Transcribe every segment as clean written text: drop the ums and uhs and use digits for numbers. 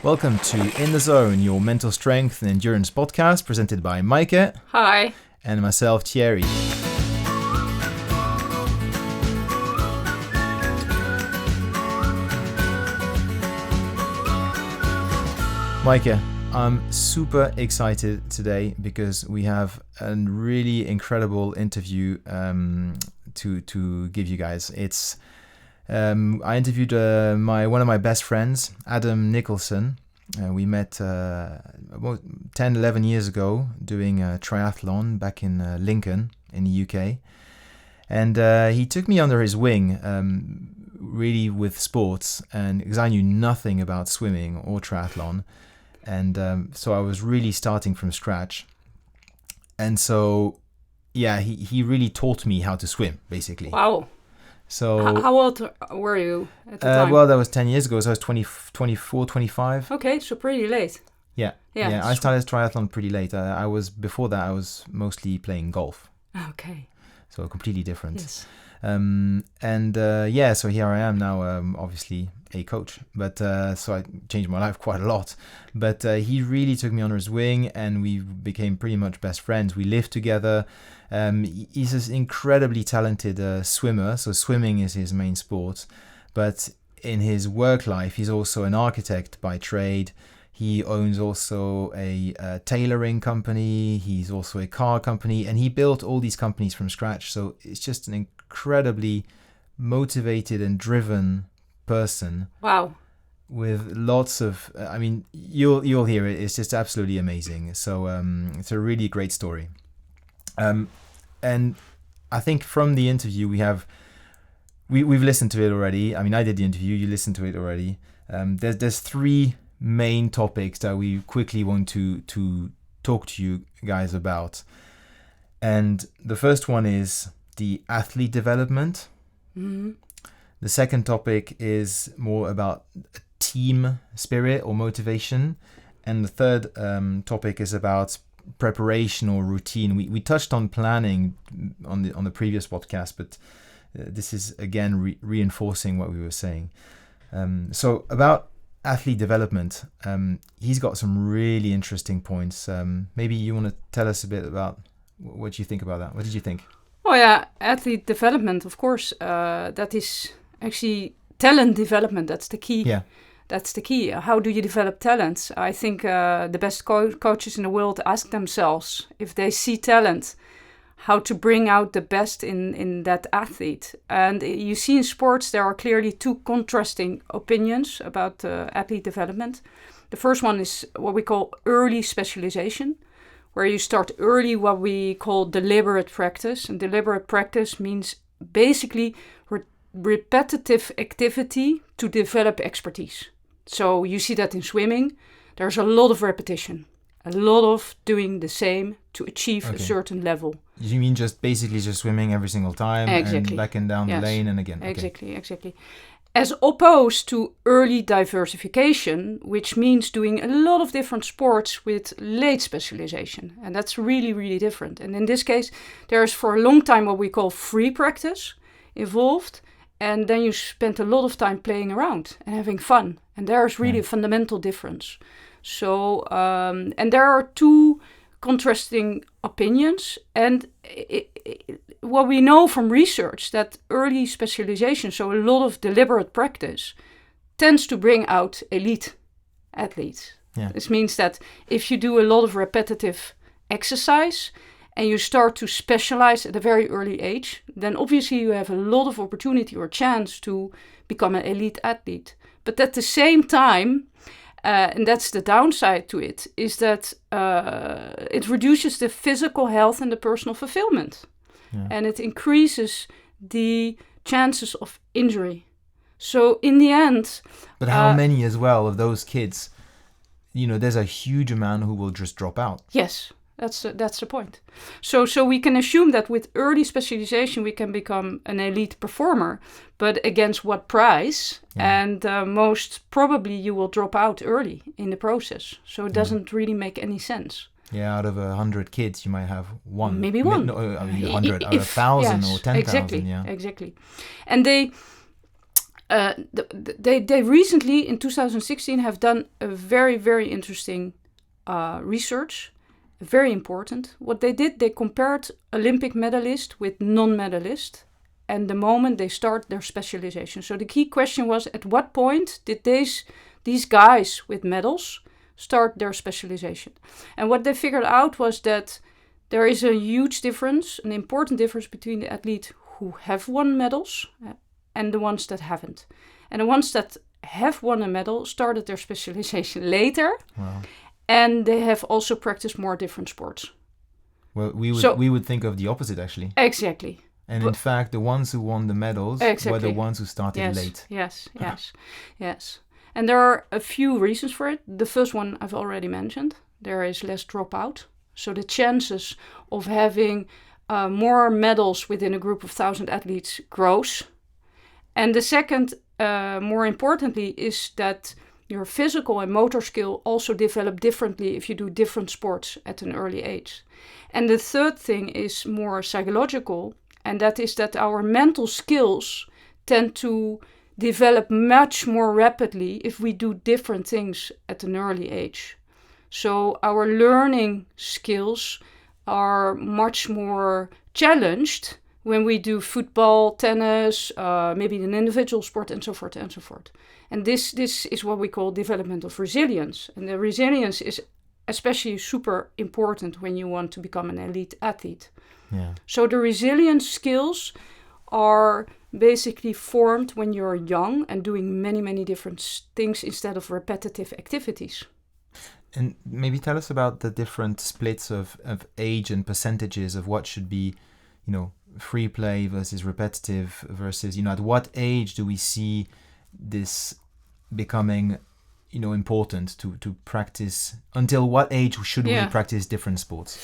Welcome to In the Zone, your mental strength and endurance podcast presented by Maaike. Hi. And myself, Thierry. Maaike, I'm super excited today because we have a really incredible interview to give you guys. I interviewed one of my best friends, Adam Nicholson. We met about 10, 11 years ago doing a triathlon back in Lincoln in the UK. And he took me under his wing, really with sports, and because I knew nothing about swimming or triathlon. And so I was really starting from scratch. And so, yeah, he really taught me how to swim, basically. Wow. So how old were you at the time? Well, that was 10 years ago, so I was 24, 25. Okay, so pretty late. Yeah. I started triathlon pretty late. Before that, I was mostly playing golf. Okay. So completely different. Yes. So here I am now, obviously a coach. But so I changed my life quite a lot. But he really took me under his wing, and we became pretty much best friends. We lived together. He's an incredibly talented swimmer, so swimming is his main sport. But in his work life, he's also an architect by trade. He owns also a tailoring company. He's also a car company, and he built all these companies from scratch. So it's just an incredibly motivated and driven person. Wow. With lots of, you'll hear it. It's just absolutely amazing. So it's a really great story. And I think from the interview we've listened to it already. I mean, I did the interview. You listened to it already. There's three main topics that we quickly want to talk to you guys about. And the first one is the athlete development. Mm-hmm. The second topic is more about team spirit or motivation. And the third topic is about preparation or routine. We touched on planning on the previous podcast, but this is again reinforcing what we were saying. So about athlete development, he's got some really interesting points. Maybe you want to tell us a bit about what you think about that. What did you think? Oh yeah, athlete development, of course, that is actually talent development. That's the key. Yeah. That's the key. How do you develop talents? I think the best coaches in the world ask themselves, if they see talent, how to bring out the best in that athlete. And you see in sports there are clearly two contrasting opinions about athlete development. The first one is what we call early specialization, where you start early what we call deliberate practice. And deliberate practice means basically repetitive activity to develop expertise. So you see that in swimming, there's a lot of repetition, a lot of doing the same to achieve a certain level. You mean just swimming every single time? Exactly. And back and down the lane and again? Okay. Exactly. As opposed to early diversification, which means doing a lot of different sports with late specialization. And that's really, really different. And in this case, there's for a long time what we call free practice involved. And then you spend a lot of time playing around and having fun. And there's really a fundamental difference. So, and there are two contrasting opinions. And what we know from research, that early specialization, so a lot of deliberate practice, tends to bring out elite athletes. Yeah. This means that if you do a lot of repetitive exercise, and you start to specialize at a very early age, then obviously you have a lot of opportunity or chance to become an elite athlete. But at the same time, and that's the downside to it, is that it reduces the physical health and the personal fulfillment. Yeah. And it increases the chances of injury. So in the end... But how many as well of those kids, there's a huge amount who will just drop out. Yes. That's the point. So we can assume that with early specialization we can become an elite performer, but against what price? Yeah. And most probably you will drop out early in the process. So it doesn't really make any sense. Yeah, out of 100 kids you might have one. Maybe one. No, 100 out of 1,000 or 10,000. Exactly, Yeah, exactly. And They recently, in 2016, have done a very, very interesting research, very important. What they did, they compared Olympic medalists with non-medalists, and the moment they start their specialization. So the key question was, at what point did these guys with medals start their specialization? And what they figured out was that there is a huge difference, an important difference between the athletes who have won medals and the ones that haven't. And the ones that have won a medal started their specialization later. Wow. And they have also practiced more different sports. Well, we would think of the opposite, actually. Exactly. And in fact, the ones who won the medals were the ones who started late. Yes. And there are a few reasons for it. The first one I've already mentioned. There is less dropout. So the chances of having more medals within a group of 1,000 athletes grows. And the second, more importantly, is that your physical and motor skill also develop differently if you do different sports at an early age. And the third thing is more psychological, and that is that our mental skills tend to develop much more rapidly if we do different things at an early age. So our learning skills are much more challenged when we do football, tennis, maybe an individual sport, and so forth and so forth. And this is what we call development of resilience. And the resilience is especially super important when you want to become an elite athlete. Yeah. So the resilience skills are basically formed when you're young and doing many, many different things instead of repetitive activities. And maybe tell us about the different splits of age and percentages of what should be, free play versus repetitive versus, at what age do we see this becoming, important to practice? Until what age should we practice different sports?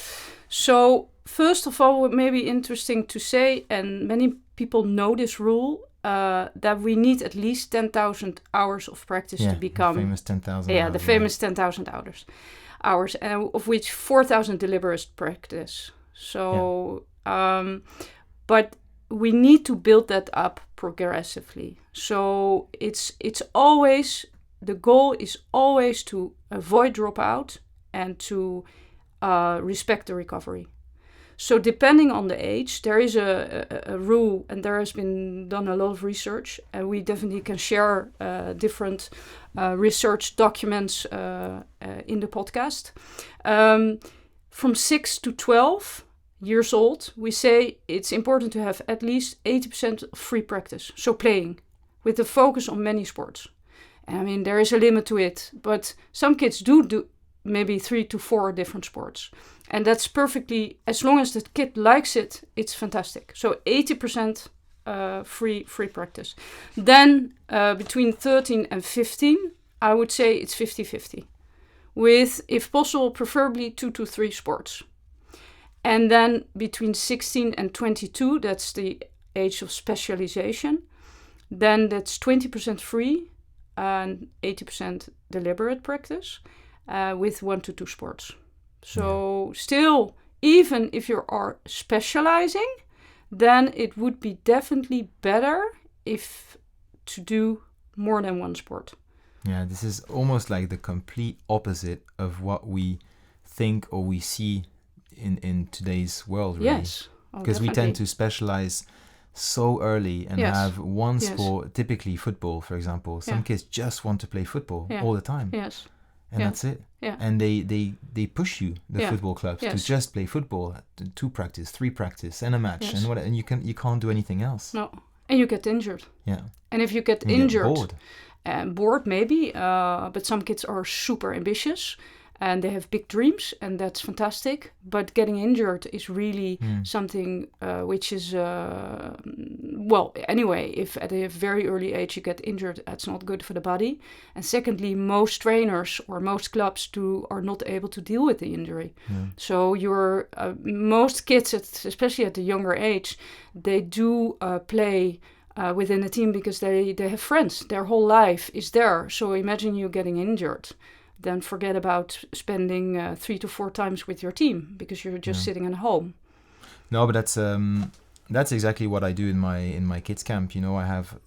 So first of all, it may be interesting to say, and many people know this rule, that we need at least 10,000 hours of practice to become... the famous 10,000 Yeah, hours, the famous 10,000 hours, and of which 4,000 deliberate practice. So, but we need to build that up progressively. So it's always, the goal is always to avoid dropout and to respect the recovery. So depending on the age, there is a rule, and there has been done a lot of research, and we definitely can share different research documents in the podcast. From 6 to 12 years old, we say it's important to have at least 80% of free practice, so playing, with a focus on many sports. I mean, there is a limit to it, but some kids do maybe 3 to 4 different sports. And that's perfectly, as long as the kid likes it, it's fantastic. So 80% free practice. Then between 13 and 15, I would say it's 50-50. With, if possible, preferably 2 to 3 sports. And then between 16 and 22, that's the age of specialization. Then that's 20% free and 80% deliberate practice with 1 to 2 sports. So still, even if you are specializing, then it would be definitely better if to do more than one sport. Yeah, this is almost like the complete opposite of what we think or we see in today's world, really. Yes. Because we tend to specialize so early and have one sport, typically football, for example. Some kids just want to play football all the time. Yes. And that's it. Yeah. And they push you, the football clubs, to just play football, 2 practice, 3 practice, and a match, and you can't do anything else. No, and you get injured. Yeah. And if you get injured, get bored maybe, but some kids are super ambitious and they have big dreams, and that's fantastic. But getting injured is really something which is, anyway, if at a very early age you get injured, that's not good for the body. And secondly, most trainers or most clubs are not able to deal with the injury. Yeah. So most kids, especially at the younger age, they do play within a team because they have friends. Their whole life is there. So imagine you getting injured. Then forget about spending 3 to 4 times with your team because you're just sitting at home. No, but that's That's exactly what I do in my kids camp. I have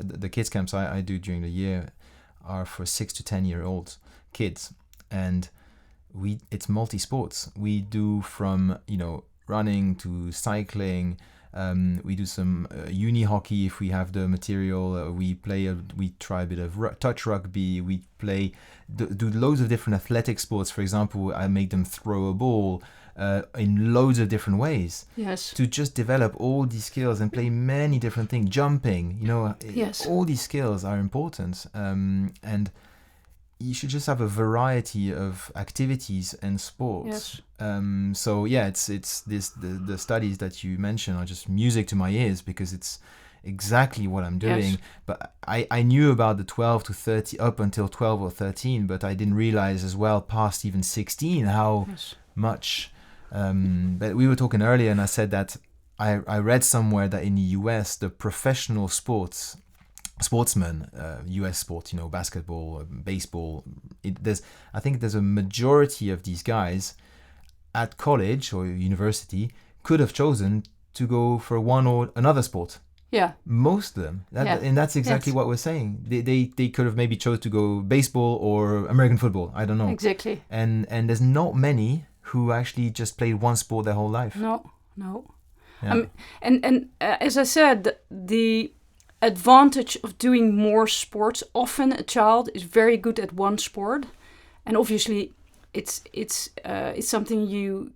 the kids camps I do during the year are for 6 to 10-year-old kids, and it's multi-sports. We do from running to cycling. We do some uni hockey if we have the material. We try a bit of touch rugby. We do loads of different athletic sports. For example, I make them throw a ball in loads of different ways. Yes. To just develop all these skills and play many different things. Jumping, Yes. all these skills are important. And you should just have a variety of activities and sports. Yes. So yeah, it's the studies that you mentioned are just music to my ears, because it's exactly what I'm doing. Yes. But I knew about the 12 to 30 up until 12 or 13, but I didn't realize as well past even 16 how much. But we were talking earlier, and I said that I read somewhere that in the US the professional sportsmen, US sports, basketball, baseball, I think there's a majority of these guys at college or university could have chosen to go for one or another sport. Yeah. Most of them. And that's exactly what we're saying. They could have maybe chose to go baseball or American football. I don't know. Exactly. And there's not many who actually just played one sport their whole life. No. Yeah. And as I said, the advantage of doing more sports, often a child is very good at one sport, and obviously it's something you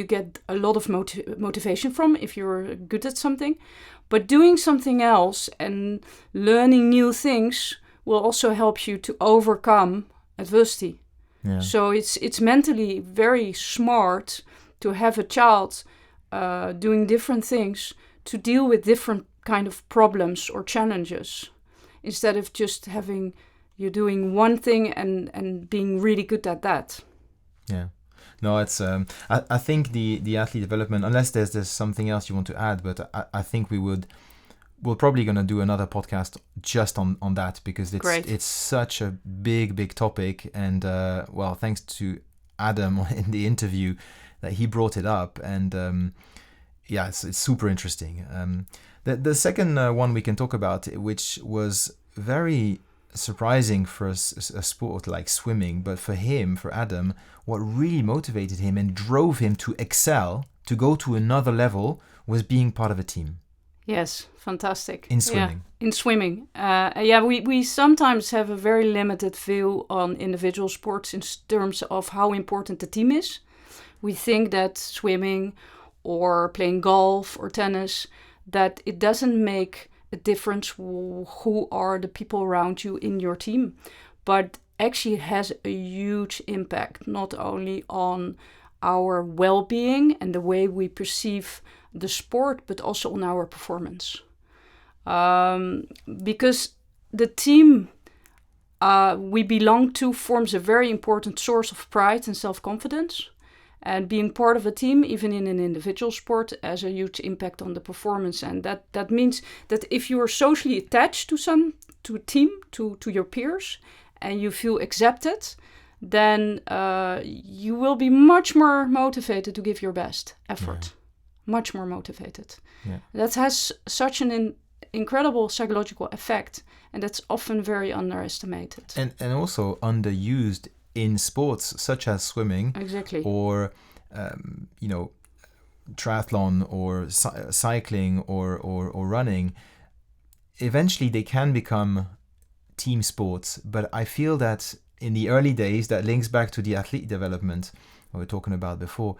get a lot of motivation from if you're good at something. But doing something else and learning new things will also help you to overcome adversity. Yeah. So it's mentally very smart to have a child doing different things to deal with different kind of problems or challenges, instead of just having you doing one thing and being really good at that. Yeah. No, it's I think the athlete development, unless there's something else you want to add, but I think we're probably going to do another podcast just on that, because it's such a big topic. And well, thanks to Adam in the interview that he brought it up, and yeah, it's super interesting. The second one we can talk about, which was very surprising for a sport like swimming, but for Adam, what really motivated him and drove him to excel, to go to another level, was being part of a team. Yes, fantastic. In swimming. Yeah, in swimming. We sometimes have a very limited view on individual sports in terms of how important the team is. We think that swimming or playing golf or tennis, that it doesn't make a difference who are the people around you in your team. But actually it has a huge impact, not only on our well-being and the way we perceive the sport, but also on our performance. Because the team we belong to forms a very important source of pride and self-confidence. And being part of a team, even in an individual sport, has a huge impact on the performance. And that means that if you are socially attached to a team, to your peers, and you feel accepted, then you will be much more motivated to give your best effort. Yeah. Much more motivated. Yeah. That has such an incredible psychological effect, and that's often very underestimated. And also underused in sports such as swimming, exactly, or triathlon, or cycling, or running. Eventually they can become team sports, but I feel that in the early days, that links back to the athlete development we were talking about before.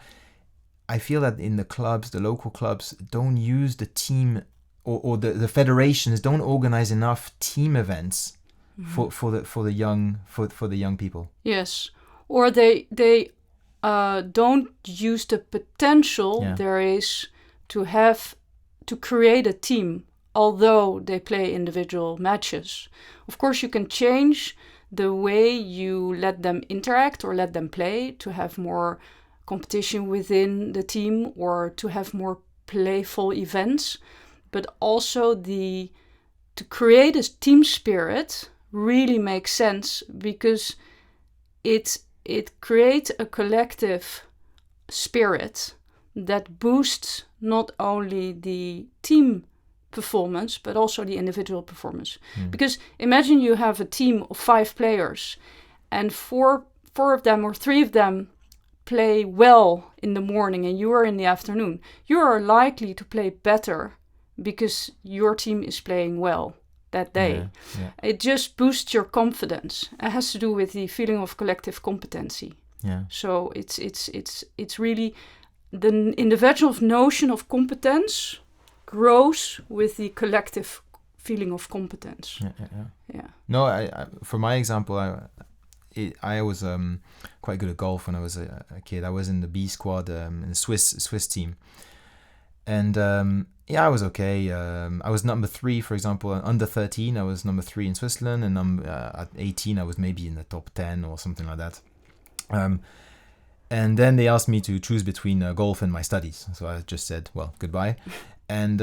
I feel that in the clubs, the local clubs don't use the team, or the federations don't organize enough team events for the young people. Yes, or they don't use the potential there is to create a team, although they play individual matches. Of course, you can change the way you let them interact or let them play to have more competition within the team or to have more playful events, but also to create a team spirit really makes sense, because it creates a collective spirit that boosts not only the team performance but also the individual performance. Because imagine you have a team of 5 players and four of them or 3 of them play well in the morning and you are in the afternoon. You are likely to play better because your team is playing well that day. It just boosts your confidence. It has to do with the feeling of collective competency. So it's really the individual notion of competence grows with the collective feeling of competence. No, I for my example, I was quite good at golf when I was a kid. I was in the B squad in the Swiss team, and I was okay. I was number 3, for example, under 13. I was number 3 in Switzerland, and at 18 I was maybe in the top 10 or something like that. And then they asked me to choose between golf and my studies. So I just said, well, goodbye. And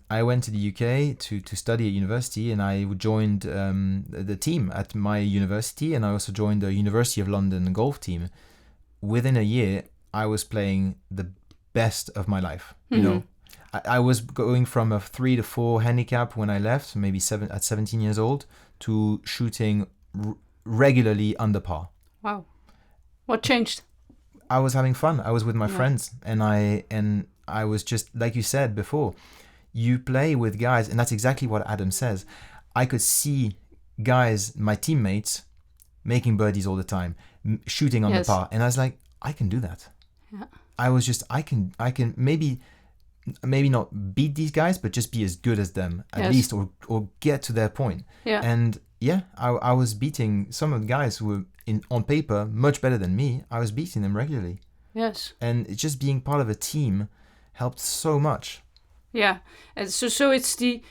I went to the UK to study at university, and I joined the team at my university, and I also joined the University of London golf team. Within a year, I was playing the best of my life. You know, I was going from a 3 to 4 handicap when I left, maybe at 17 years old, to shooting regularly under par. Wow. What changed? I was having fun. I was with my friends, and I was just, like you said before, you play with guys, and that's exactly what Adam says. I could see guys, my teammates, making birdies all the time, shooting on the par, and I was like, I can do that. I was just, I can maybe not beat these guys, but just be as good as them at least, or get to their point. And I was beating some of the guys who were on paper much better than me. I was beating them regularly. And just being part of a team helped so much. And so it's the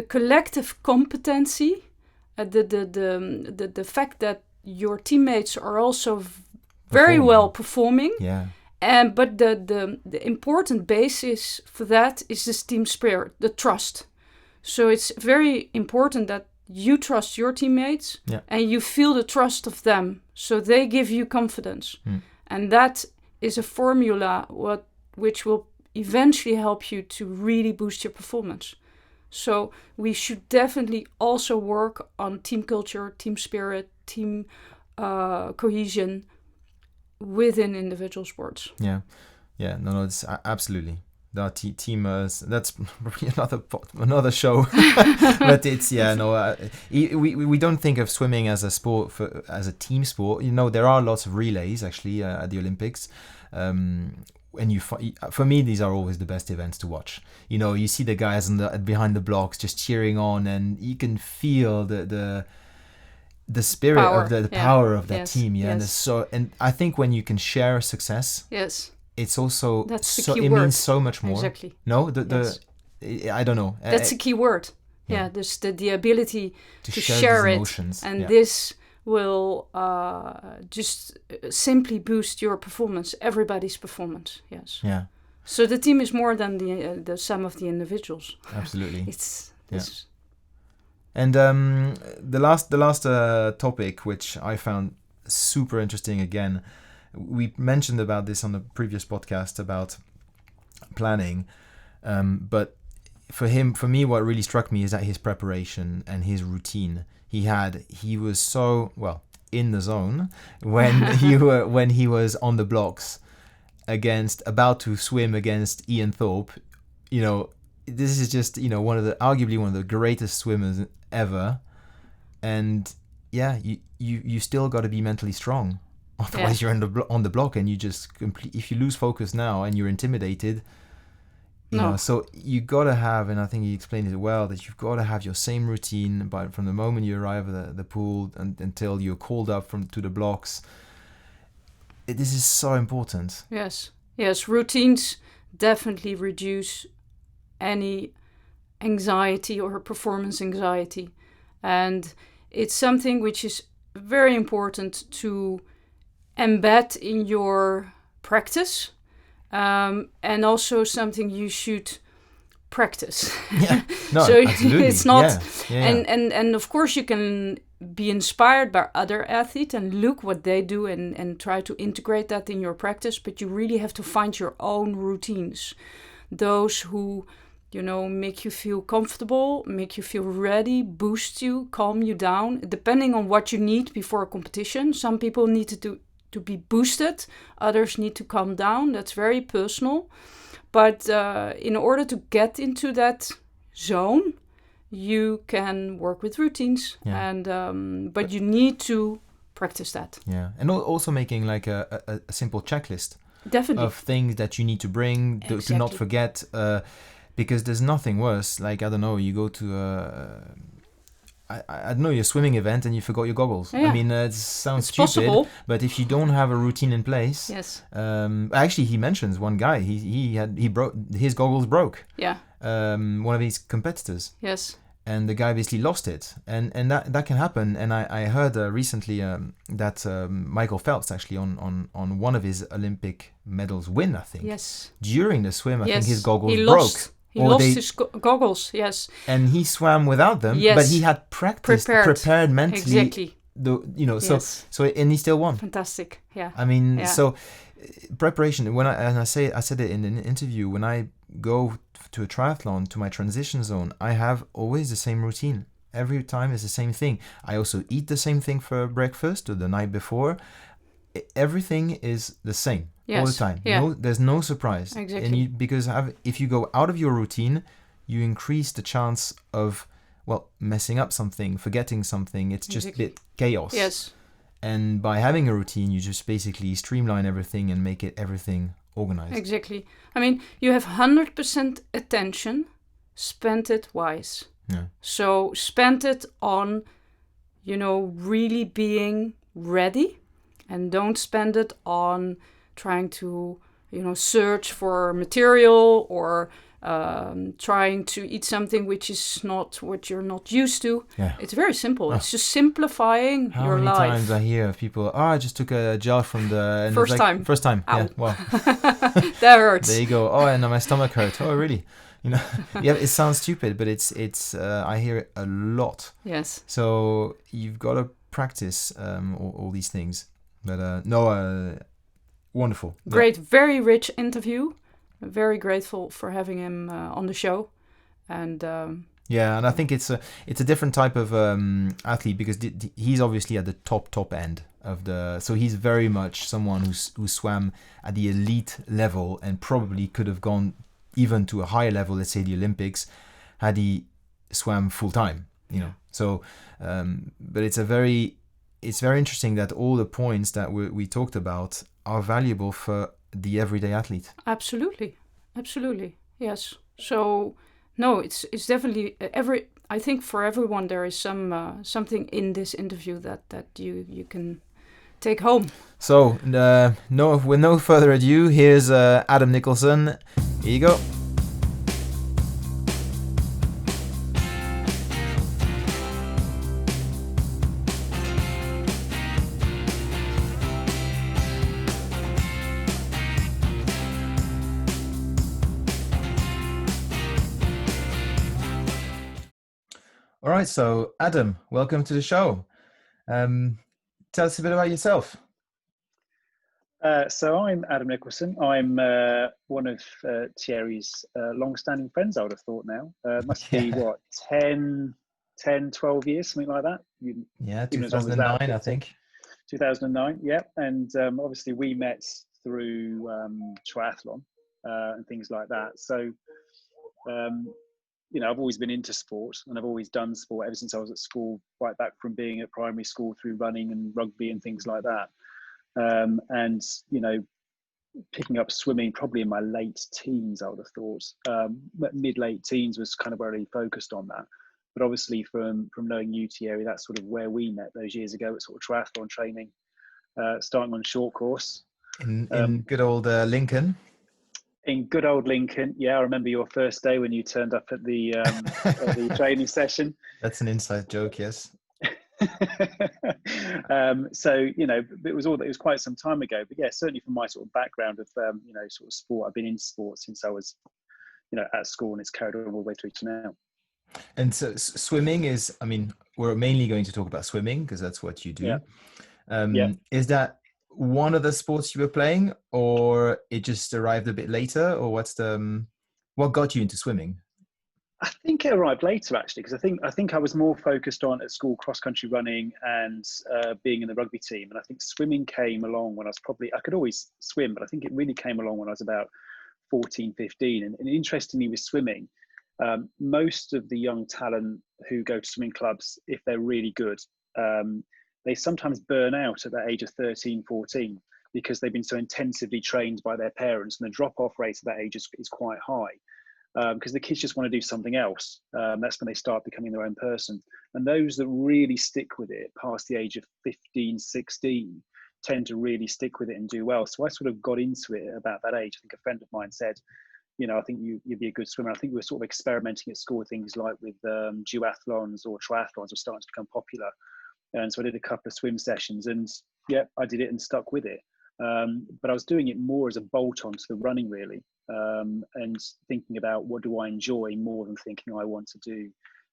collective competency, the fact that your teammates are also very well performing. But the important basis for that is this team spirit, the trust. So it's very important that you trust your teammates and you feel the trust of them, so they give you confidence. And that is a formula which will eventually help you to really boost your performance. So we should definitely also work on team culture, team spirit, team cohesion within individual sports. No, it's absolutely. The teamers, that's probably another show. But it's we don't think of swimming as a sport as a team sport. You know, there are lots of relays actually at the Olympics. And for me, these are always the best events to watch. You know, you see the guys behind the blocks just cheering on, and you can feel the spirit of the power of that team. And I think when you can share success, it's also means so much more. Exactly. No, I don't know. That's a key word. There's the ability to share it, emotions. And this will just simply boost your performance, everybody's performance. So the team is more than the sum of the individuals. Absolutely. It's And the last topic, which I found super interesting again. We mentioned about this on the previous podcast about planning, but for me, what really struck me is that his preparation and his routine. He was so in the zone when he was on the blocks about to swim against Ian Thorpe. You know, this is just arguably one of the greatest swimmers ever, and you still got to be mentally strong. Otherwise, you're on the block, and you just if you lose focus now and you're intimidated, you know. So you gotta have, and I think he explained it well, that you've got to have your same routine, from the moment you arrive at the pool until you're called up to the blocks. This is so important. Yes. Routines definitely reduce any anxiety or performance anxiety, and it's something which is very important to embed in your practice, and also something you should practice. No, so absolutely. it's not and of course you can be inspired by other athletes and look what they do and try to integrate that in your practice, but you really have to find your own routines. Those who, make you feel comfortable, make you feel ready, boost you, calm you down, depending on what you need before a competition. Some people need to be boosted, others need to calm down. That's very personal. But in order to get into that zone, you can work with routines, and but you need to practice that. Yeah, and also making like a simple checklist. Definitely. Of things that you need to bring, to not forget, because there's nothing worse. Like, I don't know, you go to I don't know, your swimming event and you forgot your goggles. Yeah. I mean, it sounds stupid, possible. But if you don't have a routine in place, yes. Actually, he mentions one guy. He broke his goggles. Yeah. One of his competitors. Yes. And the guy basically lost it, and that can happen. And I heard recently that Michael Phelps actually on one of his Olympic medals win, I think. Yes. During the swim, I think his goggles broke. He lost his goggles, yes. And he swam without them, but he had prepared mentally. Exactly. So and he still won. Fantastic, yeah. I mean, so preparation. I said it in an interview. When I go to a triathlon, to my transition zone, I have always the same routine. Every time is the same thing. I also eat the same thing for breakfast or the night before. Everything is the same all the time. Yeah. There's no surprise. Exactly. And if you go out of your routine, you increase the chance of messing up something, forgetting something. It's just a bit chaos. Yes. And by having a routine, you just basically streamline everything and make everything organized. Exactly. I mean, you have 100% attention, spend it wise. Yeah. So spend it on, really being ready, and don't spend it on trying to, search for material or trying to eat something which is not what you're not used to. Yeah. It's very simple. It's just simplifying your life. How many times I hear of people, I just took a gel from the... First time. First time, Ow. yeah. Well, that hurts. There you go. Oh, and my stomach hurt. Oh, really? Yeah, it sounds stupid, but it's I hear it a lot. Yes. So you've got to practice all these things. But wonderful. Great, very rich interview. Very grateful for having him on the show, and and I think it's a different type of athlete, because he's obviously at the top end of the. So he's very much someone who swam at the elite level and probably could have gone even to a higher level, let's say the Olympics, had he swam full time. So, but it's very interesting that all the points that we talked about are valuable for the everyday athlete. Absolutely, yes. So no, it's definitely I think for everyone there is something in this interview that you can take home. So with no further ado, here's Adam Nicholson. Here you go. All right, so Adam, welcome to the show. Tell us a bit about yourself. So I'm Adam Nicholson. I'm one of Thierry's long-standing friends, I would have thought now. Must be, 10, 12 years, something like that? 2009, I think. 2009, yeah. And obviously we met through triathlon and things like that. So, I've always been into sport, and I've always done sport ever since I was at school, right back from being at primary school through running and rugby and things like that. And picking up swimming probably in my late teens, I would have thought. Mid-late teens was kind of where I focused on that. But obviously from knowing you, Thierry, that's sort of where we met those years ago at sort of triathlon training, starting on short course. In good old Lincoln. In good old Lincoln, yeah. I remember your first day when you turned up at the at the training session. That's an inside joke, yes. So it was quite some time ago, but yeah, certainly from my sort of background of sort of sport, I've been in sport since I was at school, and it's carried on all the way through to now. And so swimming is, I mean, we're mainly going to talk about swimming because that's what you Yeah, do. yeah. Is that one of the sports you were playing, or it just arrived a bit later, or what got you into swimming? I think it arrived later actually, because I think I was more focused on at school cross country running and being in the rugby team, and I think swimming came along when I was probably I could always swim, but I think it really came along when I was about 14, 15. And interestingly, with swimming, most of the young talent who go to swimming clubs, if they're really good, um, they sometimes burn out at the age of 13, 14 because they've been so intensively trained by their parents, and the drop off rate at that age is quite high because the kids just want to do something else. That's when they start becoming their own person. And those that really stick with it past the age of 15, 16 tend to really stick with it and do well. So I sort of got into it about that age. I think a friend of mine said, I think you'd be a good swimmer. I think we were sort of experimenting at school with things like with duathlons or triathlons were starting to become popular. And so I did a couple of swim sessions and yeah, I did it and stuck with it. But I was doing it more as a bolt on to the running really, and thinking about what do I enjoy more than thinking I want to do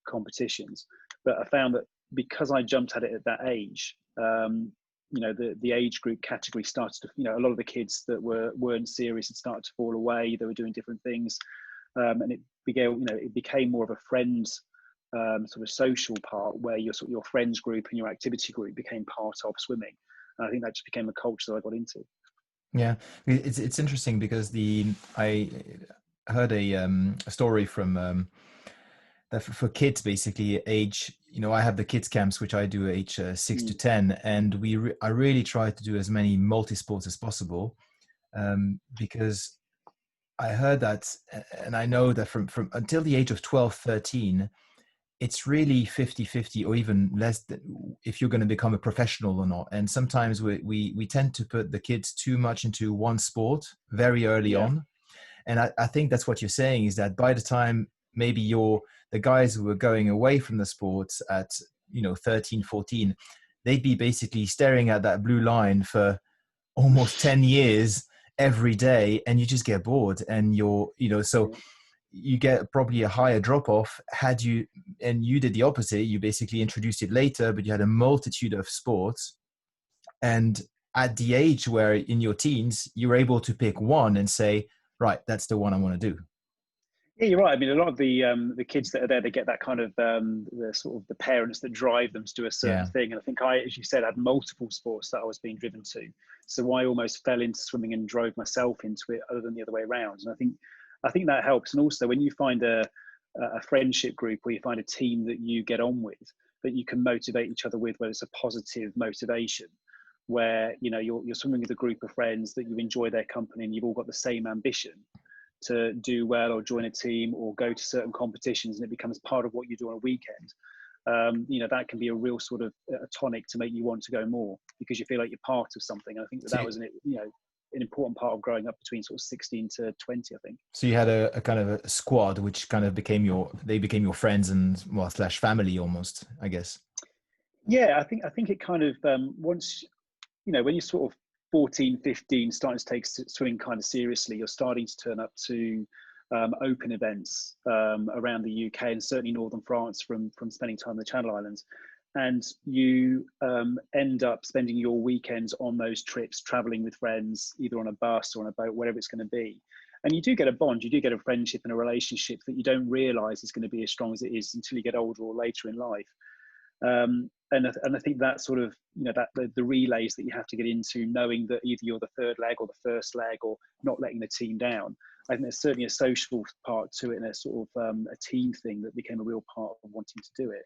competitions. But I found that because I jumped at it at that age, the age group category started to, a lot of the kids that weren't serious had started to fall away. They were doing different things, and it became more of a friends sort of social part where your friends group and your activity group became part of swimming. And I think that just became a culture that I got into. Yeah, it's interesting because I heard a story from that for kids basically age. I have the kids camps which I do age 6 to 10, and I really try to do as many multi sports as possible because I heard that, and I know that from until the age of 12, 13, it's really 50-50 or even less if you're going to become a professional or not. And sometimes we tend to put the kids too much into one sport very early Yeah, on. And I think that's what you're saying, is that by the time maybe the guys who are going away from the sports at 13, 14, they'd be basically staring at that blue line for almost 10 years every day, and you just get bored, and so yeah, you get probably a higher drop off. And you did the opposite. You basically introduced it later, but you had a multitude of sports. And at the age where in your teens, you were able to pick one and say, right, that's the one I want to do. yeah. You're right. I mean, a lot of the kids that are there, they get that kind of the sort of the parents that drive them to do a certain Yeah. thing. And I think as you said, had multiple sports that I was being driven to. So I almost fell into swimming and drove myself into it, other than the other way around. And I think that helps. And also, when you find a friendship group where you find a team that you get on with, that you can motivate each other with, where it's a positive motivation, where you're swimming with a group of friends that you enjoy their company and you've all got the same ambition to do well or join a team or go to certain competitions, and it becomes part of what you do on a weekend. That can be a real sort of a tonic to make you want to go more because you feel like you're part of something. And I think that So, that was an important part of growing up between sort of 16 to 20, I think. so you had a kind of a squad, which kind of they became your friends and well, slash family almost, I guess. Yeah, I think it kind of once when you're sort of 14, 15, starting to take swimming kind of seriously, you're starting to turn up to open events around the UK and certainly northern France from spending time in the Channel Islands. And you end up spending your weekends on those trips, traveling with friends, either on a bus or on a boat, whatever it's going to be. And you do get a bond, you do get a friendship and a relationship that you don't realize is going to be as strong as it is until you get older or later in life. And I think that sort of that the relays that you have to get into, knowing that either you're the third leg or the first leg, or not letting the team down. I think there's certainly a social part to it and a sort of a team thing that became a real part of wanting to do it.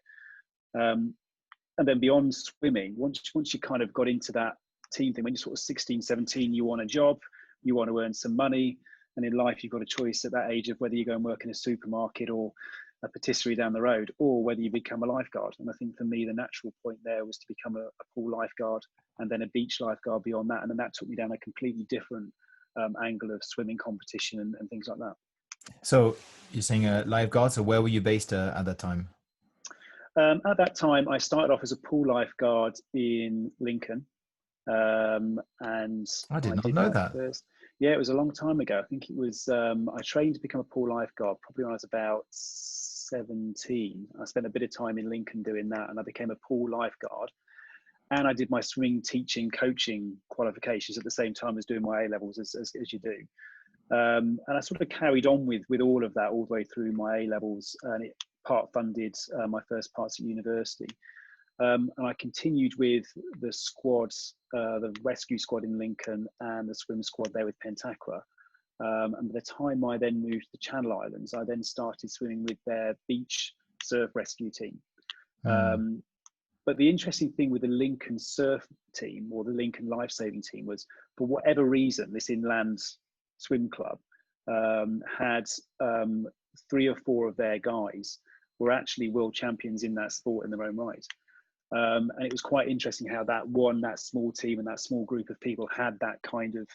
And then beyond swimming, once you kind of got into that team thing, when you're sort of 16, 17, you want a job, you want to earn some money, and in life you've got a choice at that age of whether you go and work in a supermarket or a patisserie down the road, or whether you become a lifeguard. And I think for me, the natural point there was to become a pool lifeguard and then a beach lifeguard beyond that. And then that took me down a completely different angle of swimming competition and things like that. So you're saying lifeguard. So where were you based at that time? At that time, I started off as a pool lifeguard in Lincoln. And I did I not did know my that. first, yeah, it was a long time ago. I think it was, I trained to become a pool lifeguard probably when I was about 17. I spent a bit of time in Lincoln doing that, and I became a pool lifeguard. And I did my swimming teaching, coaching qualifications at the same time as doing my A-levels, as you do. And I sort of carried on with all of that all the way through my A-levels, and it part funded my first parts at university. And I continued with the squads, the rescue squad in Lincoln and the swim squad there with Pentaqua. And by the time I then moved to the Channel Islands, I then started swimming with their beach surf rescue team. But the interesting thing with the Lincoln surf team, or the Lincoln lifesaving team, was for whatever reason, this inland swim club had 3 or 4 of their guys were actually world champions in that sport in their own right. And it was quite interesting how that small team and that small group of people had that kind of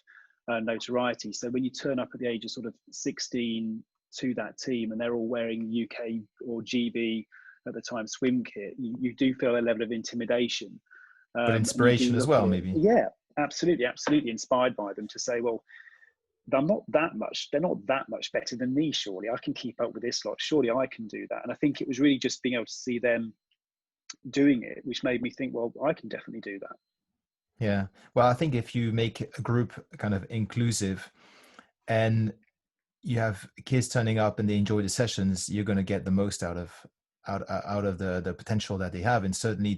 notoriety. So when you turn up at the age of sort of 16 to that team, and they're all wearing UK or GB at the time swim kit, you do feel a level of intimidation. But inspiration as well, maybe. Yeah, absolutely inspired by them to say, well, they're not that much better than me, surely. I can keep up with this lot. Surely I can do that. And I think it was really just being able to see them doing it, which made me think, well, I can definitely do that. Yeah. Well, I think if you make a group kind of inclusive and you have kids turning up and they enjoy the sessions, you're going to get the most out of the potential that they have. And certainly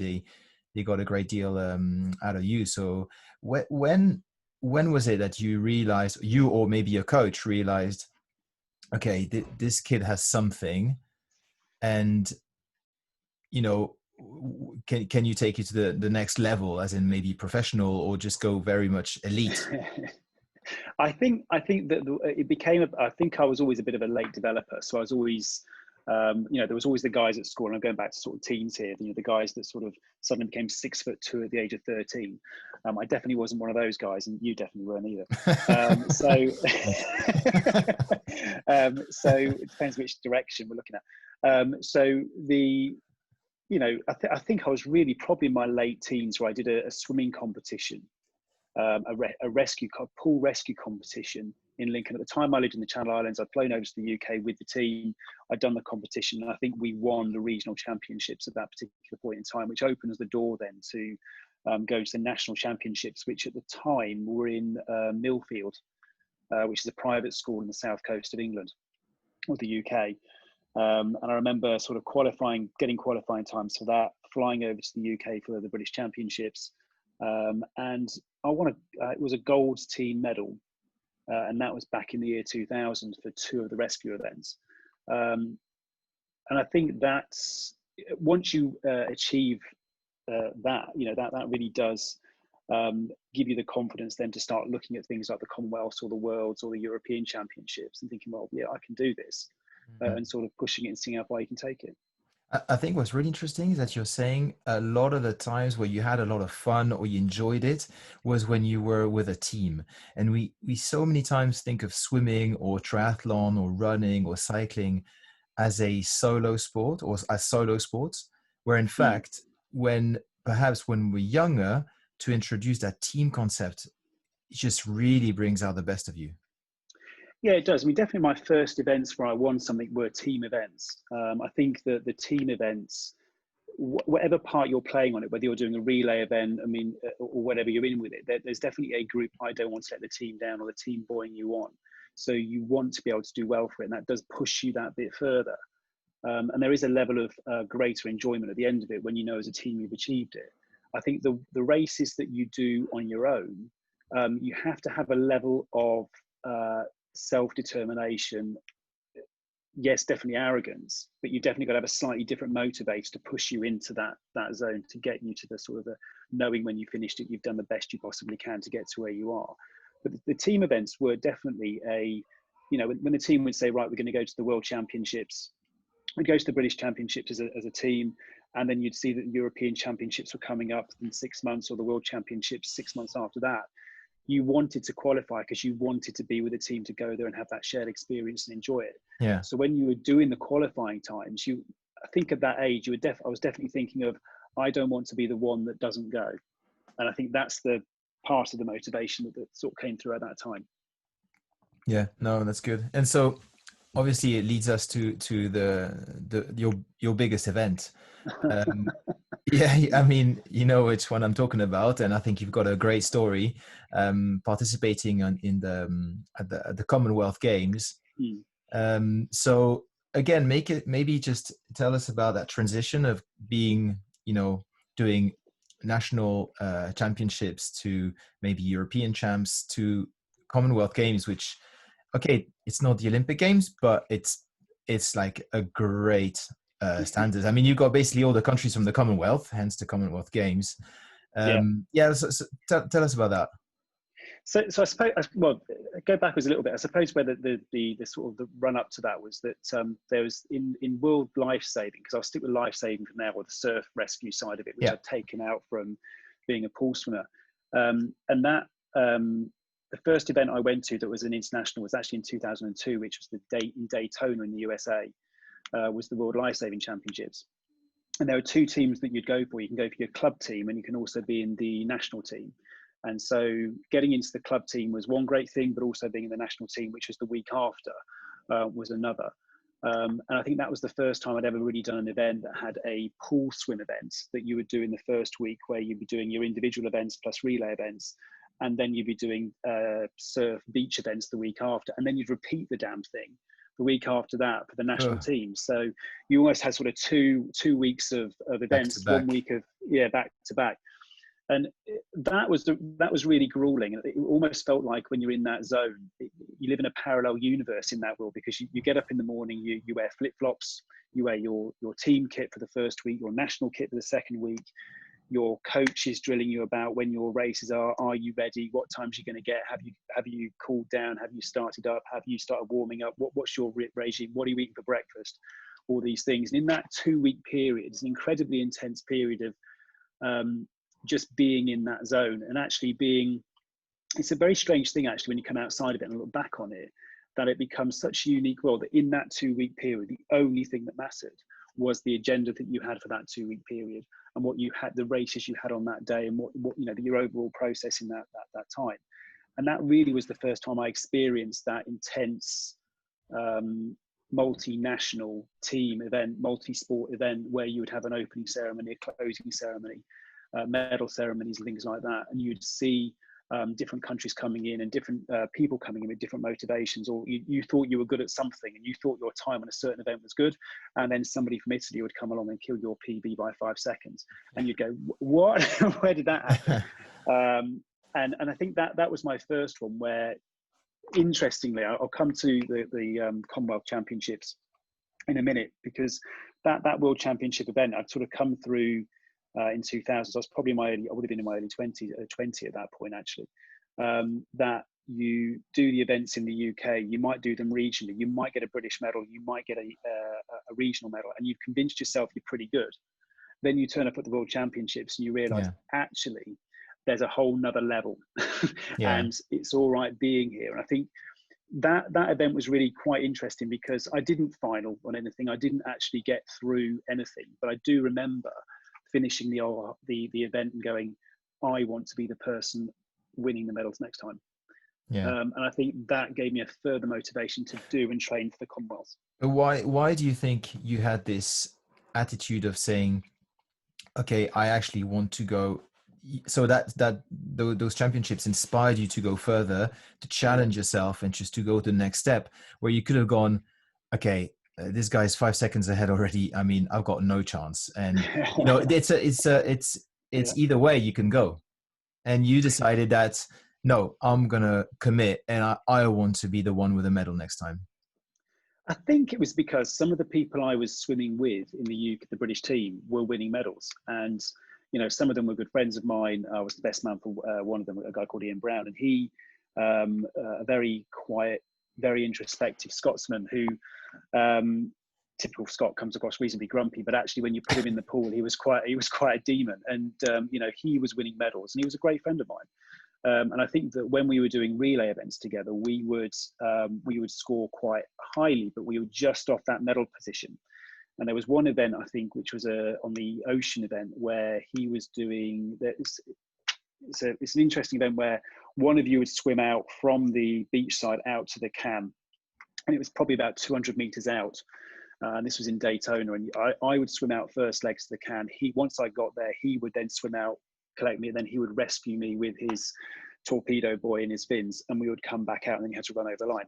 they got a great deal out of you. So when was it that you realized, you or maybe your coach realized, okay, this kid has something, and can you take it to the next level, as in maybe professional, or just go very much elite? I think that it became, I think I was always a bit of a late developer. So I was always, there was always the guys at school, and I'm going back to sort of teens here, the guys that sort of suddenly became 6'2" at the age of 13. I definitely wasn't one of those guys, and you definitely weren't either. So it depends which direction we're looking at. I think I was really probably in my late teens where I did a swimming competition, a pool rescue competition in Lincoln. At the time I lived in the Channel Islands. I'd flown over to the UK with the team. I'd done the competition, and I think we won the regional championships at that particular point in time, which opens the door then to go to the national championships, which at the time were in Millfield, which is a private school in the south coast of England or the UK. And I remember sort of getting qualifying times for that, flying over to the UK for the British Championships. And it was a gold team medal. And that was back in the year 2000 for 2 of the rescue events. And I think that's, once you achieve that really does give you the confidence then to start looking at things like the Commonwealths or the Worlds or the European Championships and thinking, well, yeah, I can do this. And sort of pushing it and seeing how far you can take it. I think what's really interesting is that you're saying a lot of the times where you had a lot of fun or you enjoyed it was when you were with a team. And we so many times think of swimming or triathlon or running or cycling as a solo sport or as solo sports, where in fact, when we're younger, to introduce that team concept, it just really brings out the best of you. Yeah, it does. I mean, definitely my first events where I won something were team events. I think that the team events, whatever part you're playing on it, whether you're doing a relay event, or whatever you're in with it, there's definitely a group. I don't want to let the team down or the team buoying you on. So you want to be able to do well for it. And that does push you that bit further. And there is a level of greater enjoyment at the end of it when you know as a team you've achieved it. I think the races that you do on your own, you have to have a level of self-determination, yes, definitely arrogance, but you definitely got to have a slightly different motivator to push you into that zone, to get you to the sort of the knowing when you finished it, you've done the best you possibly can to get to where you are. But the team events were definitely when the team would say, right, we're going to go to the World Championships, we'd go to the British Championships as a team, and then you'd see that the European Championships were coming up in 6 months, or the World Championships 6 months after that. You wanted to qualify because you wanted to be with a team to go there and have that shared experience and enjoy it. Yeah. So when you were doing the qualifying times, I think at that age, I was definitely thinking of, I don't want to be the one that doesn't go. And I think that's the part of the motivation that sort of came through at that time. Yeah, no, that's good. And so obviously it leads us to your biggest event. Um, yeah, I mean, you know which one I'm talking about, and I think you've got a great story participating in the at the Commonwealth Games. Mm. So again, maybe just tell us about that transition of being, doing national championships to maybe European champs to Commonwealth Games, which, okay, it's not the Olympic Games, but it's like a great standard. I mean, you've got basically all the countries from the Commonwealth, hence the Commonwealth Games. Yeah. Yeah, so tell us about that. So I suppose, well, go backwards a little bit. I suppose where the sort of the run up to that was that there was in world life saving, because I'll stick with life saving for now, or the surf rescue side of it, which I've taken out from being a pool swimmer. And that the first event I went to that was an international was actually in 2002, which was in Daytona in the USA, was the World Life Saving Championships. And there are two teams that you'd go for. You can go for your club team, and you can also be in the national team. And so getting into the club team was one great thing, but also being in the national team, which was the week after, was another. And I think that was the first time I'd ever really done an event that had a pool swim event that you would do in the first week, where you'd be doing your individual events plus relay events. And then you'd be doing surf beach events the week after. And then you'd repeat the damn thing the week after that for the national team. So you almost had sort of two weeks of events, back. 1 week of, back to back. And that was really grueling. It almost felt like when you're in that zone, you live in a parallel universe in that world, because you get up in the morning, you wear flip-flops, you wear your team kit for the first week, your national kit for the second week. Your coach is drilling you about when your races are. Are you ready? What times are you going to get? Have you cooled down? Have you started up? Have you started warming up? What's your regime? What are you eating for breakfast? All these things. And in that 2 week period, it's an incredibly intense period of just being in that zone, and actually it's a very strange thing actually when you come outside of it and look back on it, that it becomes such a unique world that in that 2 week period, the only thing that mattered was the agenda that you had for that 2 week period, and what you had, the races you had on that day, and what your overall process in that time. And that really was the first time I experienced that intense multinational team event, multi-sport event, where you would have an opening ceremony, a closing ceremony, medal ceremonies and things like that, and you'd see different countries coming in and different people coming in with different motivations, or you thought you were good at something and you thought your time on a certain event was good, and then somebody from Italy would come along and kill your PB by 5 seconds, and you'd go, what? Where did that happen? And I think that was my first one, where, interestingly, I'll come to the Commonwealth Championships in a minute, because that World Championship event I'd sort of come through in 2000. So I was probably I would have been in my early 20 at that point, actually. That you do the events in the UK, you might do them regionally, you might get a British medal, you might get a regional medal, and you've convinced yourself you're pretty good. Then you turn up at the World Championships and you realise, actually, there's a whole nother level, and it's all right being here. And I think that event was really quite interesting, because I didn't final on anything, I didn't actually get through anything, but I do remember finishing the event and going, I want to be the person winning the medals next time. And I think that gave me a further motivation to do and train for the Commonwealth. But why do you think you had this attitude of saying, okay, I actually want to go? So those championships inspired you to go further, to challenge yourself, and just to go to the next step, where you could have gone, okay, this guy's 5 seconds ahead already. I mean, I've got no chance. And it's either way you can go. And you decided that, no, I'm gonna commit, and I want to be the one with a medal next time. I think it was because some of the people I was swimming with in the UK, the British team, were winning medals, and some of them were good friends of mine. I was the best man for one of them, a guy called Ian Brown, and he, a very quiet, very introspective Scotsman who, typical Scot, comes across reasonably grumpy, but actually when you put him in the pool, he was quite a demon, and he was winning medals, and he was a great friend of mine. And I think that when we were doing relay events together, we would score quite highly, but we were just off that medal position. And there was one event, I think, which was on the ocean event, where he was doing this. It's an interesting event where one of you would swim out from the beach side out to the cam, and it was probably about 200 meters out. And this was in Daytona, and I would swim out first legs to the can. Once I got there, he would then swim out, collect me, and then he would rescue me with his torpedo buoy and his fins, and we would come back out, and then you had to run over the line.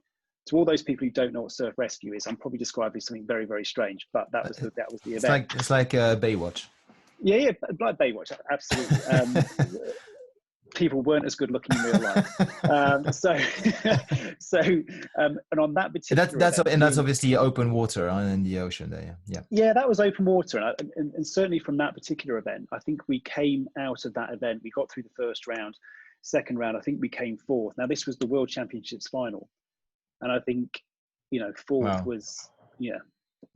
To all those people who don't know what surf rescue is, I'm probably describing something very, very strange, but that was the event. It's like Baywatch. Yeah, like Baywatch, absolutely. People weren't as good looking in real life. And on that particular that's obviously open water in the ocean there. Yeah, that was open water, and certainly from that particular event, I think we came out of that event. We got through the first round. Second round, I think we came fourth. Now this was the World Championships final, and I think fourth was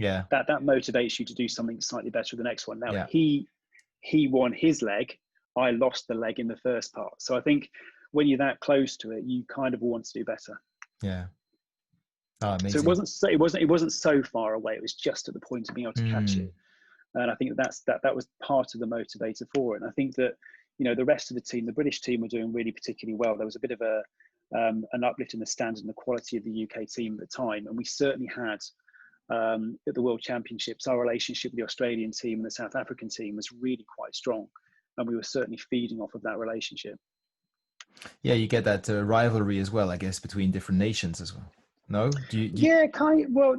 that motivates you to do something slightly better the next one. Now he won his leg. I lost the leg in the first part. So I think when you're that close to it, you kind of want to do better. Yeah. Oh, amazing. So it wasn't so far away. It was just at the point of being able to catch it. And I think that was part of the motivator for it. And I think that, the rest of the team, the British team, were doing really particularly well. There was a bit of an uplift in the standard and the quality of the UK team at the time. And we certainly had, at the World Championships, our relationship with the Australian team and the South African team was really quite strong. And we were certainly feeding off of that relationship. Yeah, you get that rivalry as well, I guess, between different nations as well. No? Yeah, kind of. Well,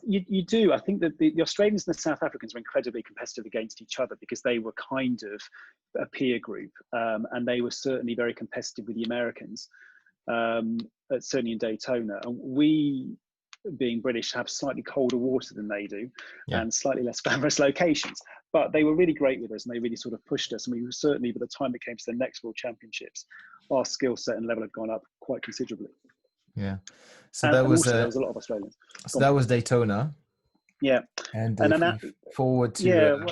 you do. I think that the Australians and the South Africans were incredibly competitive against each other because they were kind of a peer group, and they were certainly very competitive with the Americans, certainly in Daytona. And we, being British, have slightly colder water than they do, and slightly less glamorous locations. But they were really great with us, and they really sort of pushed us. And we were certainly, by the time it came to the next World Championships, our skill set and level had gone up quite considerably. Yeah. So there was a lot of Australians. So that was Daytona. Yeah. And then that forward to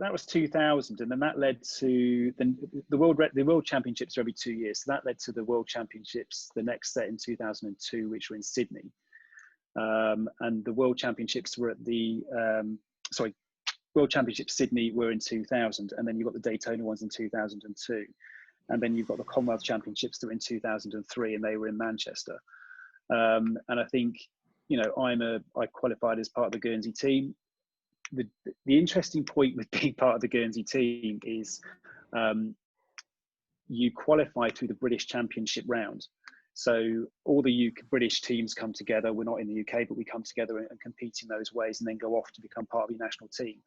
that was 2000, and then that led to the World Championships are every 2 years. So that led to the World Championships, the next set in 2002, which were in Sydney. And the World Championships were at the World Championships Sydney were in 2000, and then you've got the Daytona ones in 2002, and then you've got the Commonwealth Championships that were in 2003, and they were in Manchester. And I think I qualified as part of the Guernsey team. The interesting point with being part of the Guernsey team is you qualify through the British Championship round. So all the British teams come together. We're not in the UK, but we come together and compete in those ways, and then go off to become part of the national team.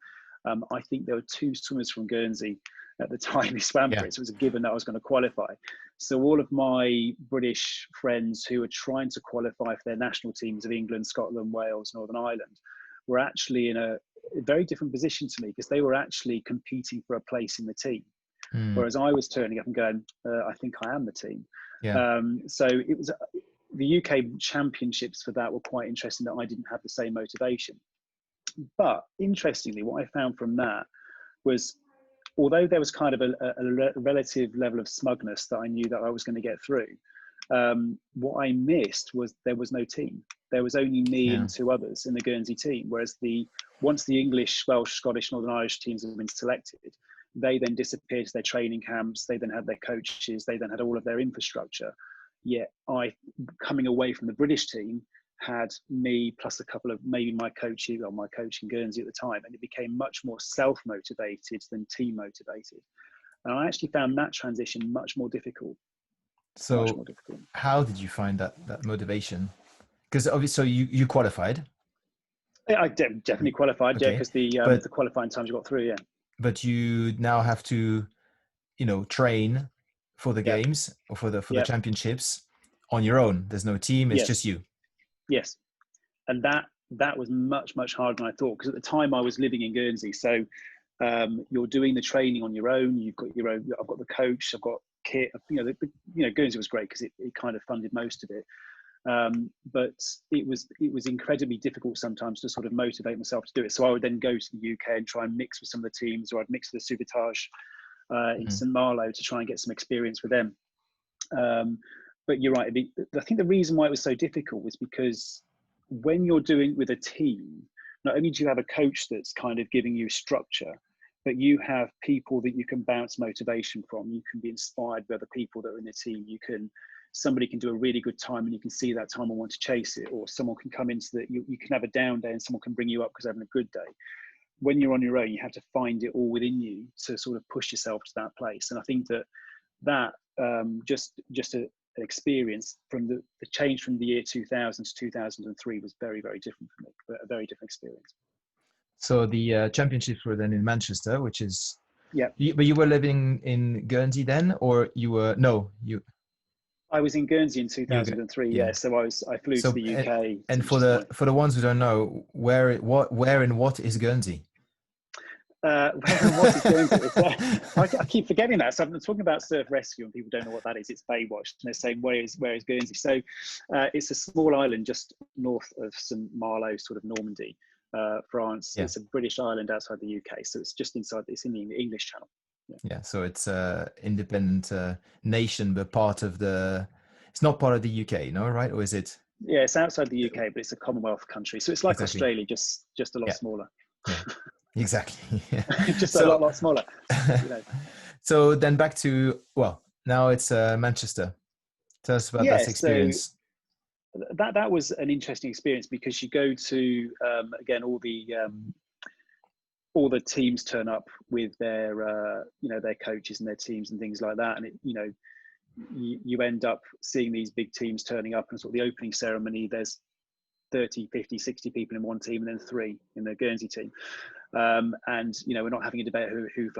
I think there were 2 swimmers from Guernsey at the time who swam for it, so it was a given that I was going to qualify. So all of my British friends who were trying to qualify for their national teams of England, Scotland, Wales, Northern Ireland were actually in a very different position to me, because they were actually competing for a place in the team. Whereas I was turning up and going, I think I am the team. So it was the UK championships for that were quite interesting, that I didn't have the same motivation. But interestingly, what I found from that was, although there was kind of a relative level of smugness that I knew that I was going to get through, what I missed was there was no team. There was only me and 2 others in the Guernsey team. Whereas once the English, Welsh, Scottish, Northern Irish teams had been selected, they then disappeared to their training camps. They then had their coaches. They then had all of their infrastructure. Yet coming away from the British team, had me plus a couple of maybe my coach in Guernsey at the time, and it became much more self-motivated than team motivated. And I actually found that transition much more difficult. So how did you find that motivation? Because obviously you qualified. I definitely qualified, because the qualifying times you got through, But you now have to, train for the games or for the championships on your own. There's no team. It's just you. Yes. And that was much, much harder than I thought, because at the time I was living in Guernsey. So you're doing the training on your own. You've got your own, I've got the coach, I've got kit, Guernsey was great because it kind of funded most of it. But it was incredibly difficult sometimes to sort of motivate myself to do it. So I would then go to the UK and try and mix with some of the teams, or I'd mix with the Subitage in St Malo to try and get some experience with them. But you're right. I think the reason why it was so difficult was because when you're doing with a team, not only do you have a coach that's kind of giving you structure, but you have people that you can bounce motivation from. You can be inspired by the people that are in the team. Somebody can do a really good time and you can see that time and want to chase it, or someone can come into you can have a down day and someone can bring you up because they're having a good day. When you're on your own, you have to find it all within you to sort of push yourself to that place. And I think that just an experience from the change from the year 2000 to 2003 was very, very different for me, but a very different experience. So the championships were then in Manchester, which is, yeah. But you were living in Guernsey then, or you were, no, you. I was in Guernsey in 2003. Yeah. So I flew to the UK. And for the ones who don't know, where and what is Guernsey? Where and what is Guernsey? I keep forgetting that. So I'm talking about surf rescue and people don't know what that is. It's Baywatch. And they're saying, where is Guernsey? So it's a small island just north of St. Malo, sort of Normandy, France. Yeah. It's a British island outside the UK. So it's just it's in the English Channel. Yeah, so it's an independent nation, but it's not part of the UK, no, right? Or is it? Yeah, it's outside the UK, but it's a Commonwealth country. So it's like Australia, just a lot smaller. Yeah, exactly. Yeah. Just a lot smaller. You know. So then back to, now it's Manchester. Tell us about that experience. So that was an interesting experience because you go to, again, all the teams turn up with their their coaches and their teams and things like that, and you end up seeing these big teams turning up, and sort of the opening ceremony, there's 30, 50, 60 people in one team and then 3 in the Guernsey team, and we're not having a debate who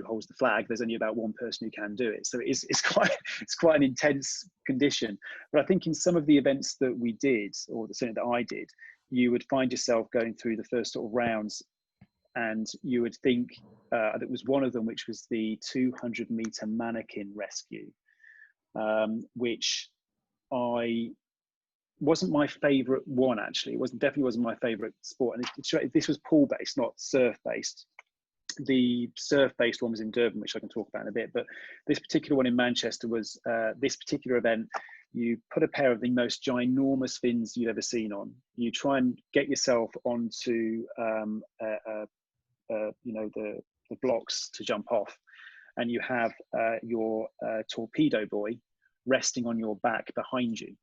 holds the flag. There's only about one person who can do it, so it's quite an intense condition. But I think in some of the events that we did, or certainly that I did, you would find yourself going through the first sort of rounds, and you would think that was one of them, which was the 200-meter mannequin rescue, which wasn't my favorite one, actually. Definitely wasn't my favorite sport. And this was pool-based, not surf-based. The surf-based one was in Durban, which I can talk about in a bit. But this particular one in Manchester was this particular event. You put a pair of the most ginormous fins you've ever seen on. You try and get yourself onto the blocks to jump off, and you have your torpedo boy resting on your back behind you.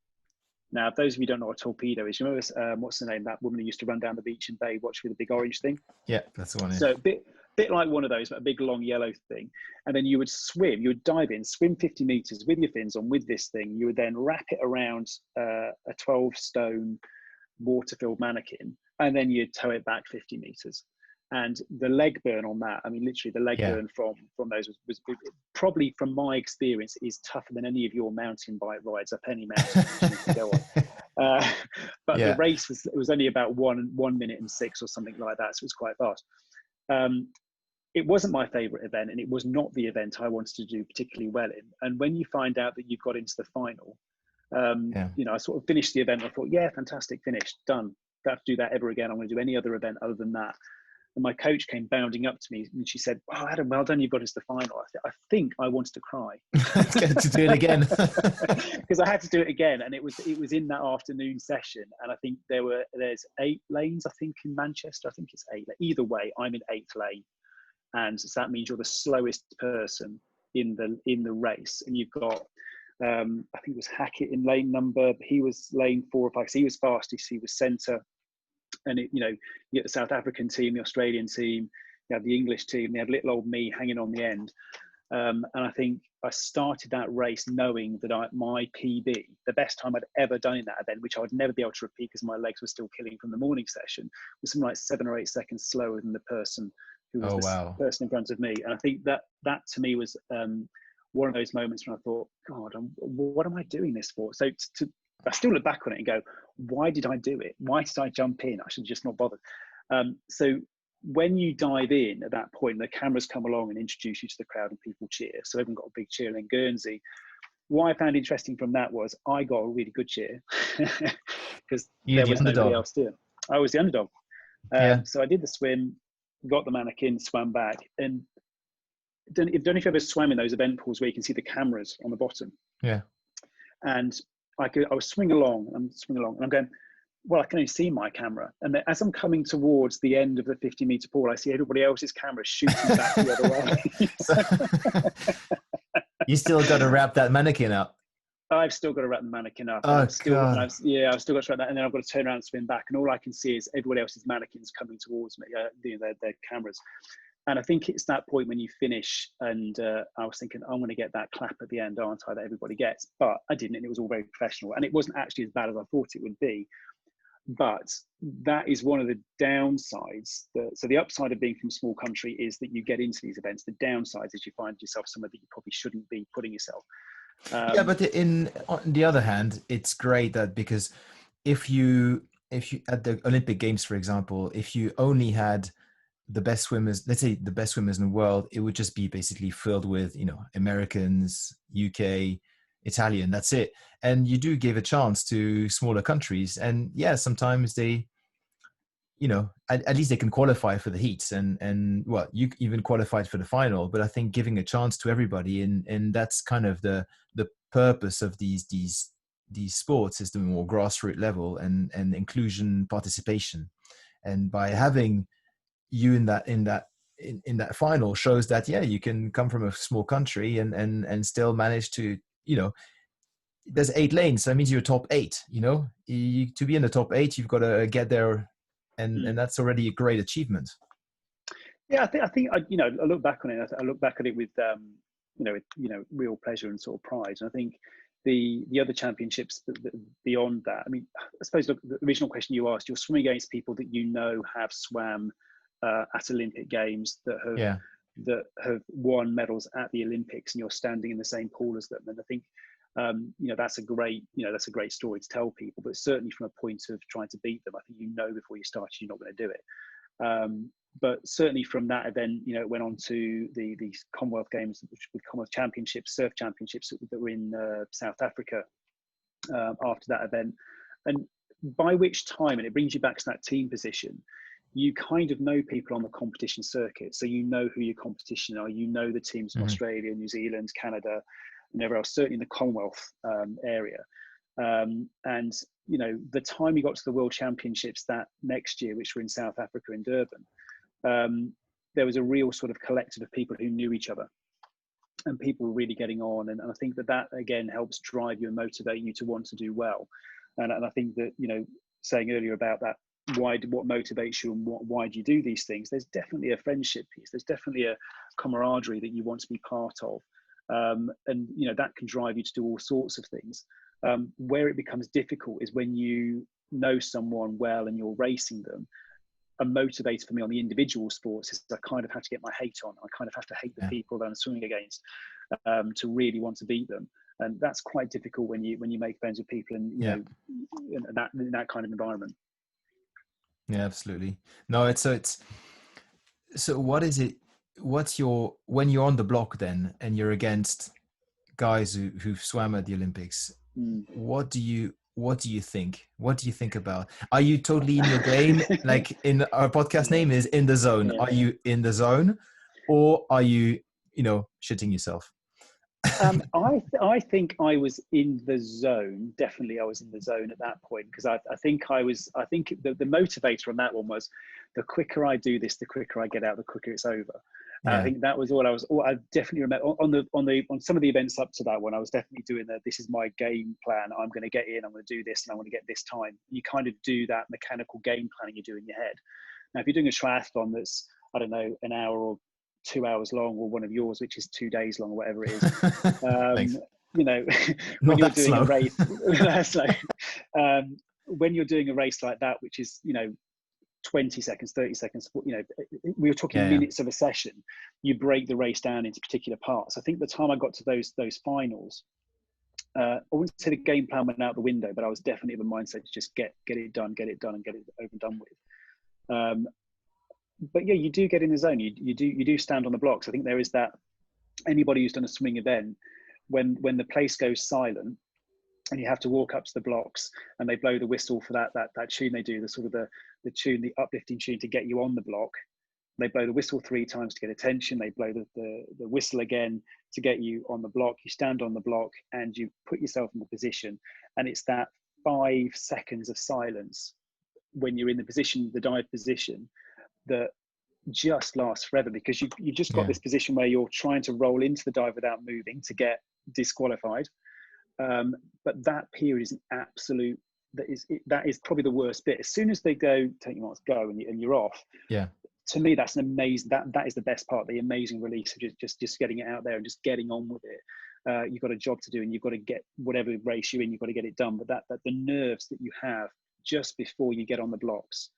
Now, if those of you who don't know what a torpedo is, you remember what's the name, that woman who used to run down the beach in Baywatch with the big orange thing? Yeah, that's the one. Yeah. So a bit like one of those, but a big long yellow thing. And then you would dive in, swim 50 meters with your fins on with this thing. You would then wrap it around a 12-stone water-filled mannequin, and then you'd tow it back 50 meters. And the leg burn on that, I mean, literally the leg burn from those was probably, from my experience, is tougher than any of your mountain bike rides up any mountain you can go on. But the race was only about 1 minute and 6 or something like that, so it was quite fast. It wasn't my favorite event, and it was not the event I wanted to do particularly well in. And when you find out that you've got into the final, I sort of finished the event. I thought, yeah, fantastic, finished, done. Don't have to do that ever again. I'm going to do any other event other than that. And my coach came bounding up to me and she said, "Oh, Adam, well done, you've got us to the final." I think I wanted to cry. To do it again. Because I had to do it again. And it was in that afternoon session. And I think there's 8 lanes, I think, in Manchester. I think it's 8. Either way, I'm in 8th lane. And so that means you're the slowest person in the race. And you've got, I think it was Hackett in lane number, he was lane 4 or 5. So he was fastest, he was centre. And you get the South African team, the Australian team, you have the English team, they had little old me hanging on the end. And I think I started that race knowing that my PB, the best time I'd ever done in that event, which I would never be able to repeat because my legs were still killing from the morning session, was something like 7 or 8 seconds slower than the person who was person in front of me. And I think that to me was one of those moments when I thought, God, what am I doing this for? So I still look back on it and go, why did I do it? Why did I jump in? I should have just not bothered. So when you dive in at that point, the cameras come along and introduce you to the crowd and people cheer. So everyone got a big cheer in Guernsey. What I found interesting from that was I got a really good cheer because there was nobody else doing. I was the underdog. So I did the swim, got the mannequin, swam back. And don't know if you've ever swam in those event pools where you can see the cameras on the bottom. Yeah. And I was swimming along, and I'm going, well, I can only see my camera. And then as I'm coming towards the end of the 50-meter pool, I see everybody else's camera shooting back the other way. You still got to wrap that mannequin up. I've still got to wrap the mannequin up. Oh, I've still God. got to wrap that. And then I've got to turn around and spin back. And all I can see is everybody else's mannequins coming towards me, their cameras. And I think it's that point when you finish, and I was thinking, I'm going to get that clap at the end, aren't I, that everybody gets. But I didn't, and it was all very professional. And it wasn't actually as bad as I thought it would be. But that is one of the downsides. So the upside of being from a small country is that you get into these events. The downside is you find yourself somewhere that you probably shouldn't be putting yourself. Yeah, but on the other hand, it's great that, because if you at the Olympic Games, for example, if you only had the best swimmers, let's say the best swimmers in the world, it would just be basically filled with, Americans, UK, Italian, that's it. And you do give a chance to smaller countries, and yeah, sometimes they, at least they can qualify for the heats, and well, you even qualified for the final. But I think giving a chance to everybody, and that's kind of the purpose of these sports, is the more grassroots level and inclusion, participation. And by having you in that final shows that, yeah, you can come from a small country and still manage to, there's 8 lanes, so that means you're top 8. To be in the top 8, you've got to get there, and that's already a great achievement. Yeah, I think I look back on it. I look back at it with real pleasure and sort of pride. And I think the other championships beyond that. I mean, I suppose, look, the original question you asked, you're swimming against people that have swam at Olympic Games, that have won medals at the Olympics, and you're standing in the same pool as them. And I think that's a great story to tell people. But certainly from a point of trying to beat them, I think before you start you're not going to do it. But certainly from that event, it went on to the Commonwealth Games, with Commonwealth Championships, surf championships that were in South Africa after that event. And by which time, and it brings you back to that team position, you kind of know people on the competition circuit. So you know who your competition are, the teams in Australia, New Zealand, Canada, and everywhere else, certainly in the Commonwealth area. And the time you got to the World Championships that next year, which were in South Africa in Durban, there was a real sort of collective of people who knew each other, and people were really getting on. And I think that again helps drive you and motivate you to want to do well. And I think that, saying earlier about that, what motivates you and why do you do these things? There's definitely a friendship piece. There's definitely a camaraderie that you want to be part of. And that can drive you to do all sorts of things. Where it becomes difficult is when you know someone well and you're racing them. A motivator for me on the individual sports is I kind of have to get my hate on. I kind of have to hate the people that I'm swimming against to really want to beat them. And that's quite difficult when you make friends with people and in that kind of environment. Yeah, absolutely. No, it's so what is it? When you're on the block then, and you're against guys who've swam at the Olympics, what do you think? What do you think about? Are you totally in your game? Like in our podcast name is In the Zone. Yeah. Are you in the zone, or are you, shitting yourself? I think I was in the zone. Definitely, I was in the zone at that point, because I think the motivator on that one was, the quicker I do this, the quicker I get out, the quicker it's over. I think that was all I definitely remember on some of the events up to that one. I was definitely doing this is my game plan. I'm going to get in, I'm going to do this, and I want to get this time. You kind of do that mechanical game planning you do in your head. Now, if you're doing a triathlon that's, I don't know, an hour or 2 hours long, or one of yours, which is 2 days long, or whatever it is, when you're doing a race, that's like, when you're doing a race like that, which is, 20 seconds, 30 seconds, we were talking minutes of a session, you break the race down into particular parts. I think the time I got to those finals, I wouldn't say the game plan went out the window, but I was definitely of a mindset to just get it done, and get it over and done with. But yeah, you do get in the zone. You do stand on the blocks. I think there is that. Anybody who's done a swimming event, when the place goes silent, and you have to walk up to the blocks, and they blow the whistle for that tune they do, the sort of the tune, the uplifting tune to get you on the block. They blow the whistle 3 times to get attention. They blow the whistle again to get you on the block. You stand on the block and you put yourself in the position, and it's that 5 seconds of silence when you're in the dive position, that just lasts forever, because you've just got this position where you're trying to roll into the dive without moving to get disqualified. But that period is an absolute, that is probably the worst bit. As soon as they go, take your marks, go, and you're off. Yeah. To me, that's an amazing, that is the best part, the amazing release of just getting it out there and just getting on with it. You've got a job to do, and you've got to get whatever race you're in, you've got to get it done. But that the nerves that you have just before you get on the blocks,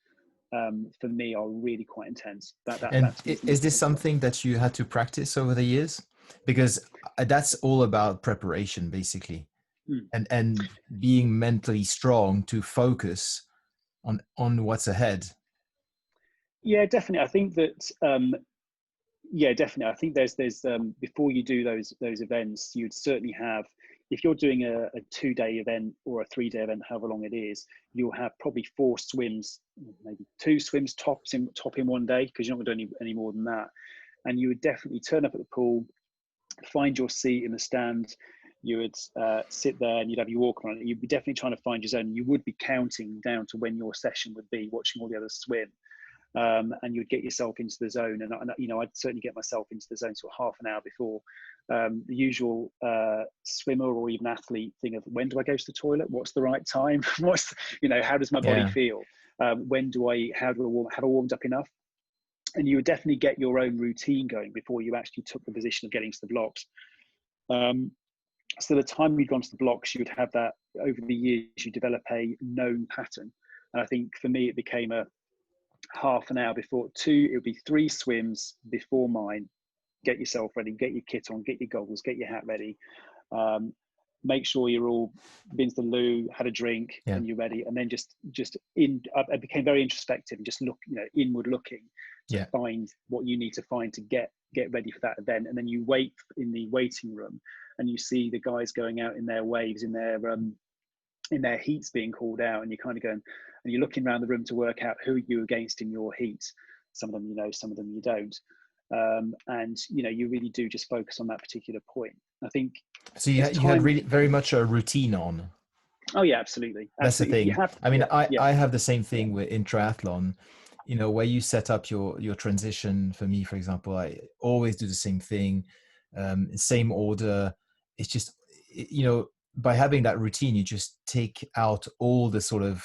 for me, are really quite intense. And is this something that you had to practice over the years? Because that's all about preparation, basically, and being mentally strong to focus on what's ahead. Yeah, definitely. I think that definitely. I think there's before you do those events, you'd certainly have, if you're doing a 2-day event or a 3-day event, however long it is, you'll have probably 4 swims, maybe 2 swims top in one day, because you're not going to do any more than that. And you would definitely turn up at the pool, find your seat in the stand. You would sit there and you'd have your walk on it. You'd be definitely trying to find your zone. You would be counting down to when your session would be, watching all the others swim. And you would get yourself into the zone, and I'd certainly get myself into the zone sort of half an hour before. The usual swimmer or even athlete thing of, when do I go to the toilet? What's the right time? How does my body feel? How do I warm? Have I warmed up enough? And you would definitely get your own routine going before you actually took the position of getting to the blocks. So the time you'd gone to the blocks, you would have that over the years. You develop a known pattern, and I think for me it became a half an hour before. It would be 3 swims before mine. Get yourself ready, get your kit on, get your goggles, get your hat ready. Make sure you're all been to the loo, had a drink, and you're ready. And then I became very introspective and just inward looking to find what you need to find to get ready for that event. And then you wait in the waiting room, and you see the guys going out in their waves, in their heats being called out, and you're kind of going, and you're looking around the room to work out who you're against in your heat. Some of them you know, some of them you don't. And you really do just focus on that particular point. I think so. You had really very much a routine on. Oh yeah, absolutely. That's the thing. I have the same thing in triathlon. Where you set up your transition. For me, for example, I always do the same thing, same order. It's just by having that routine, you just take out all the sort of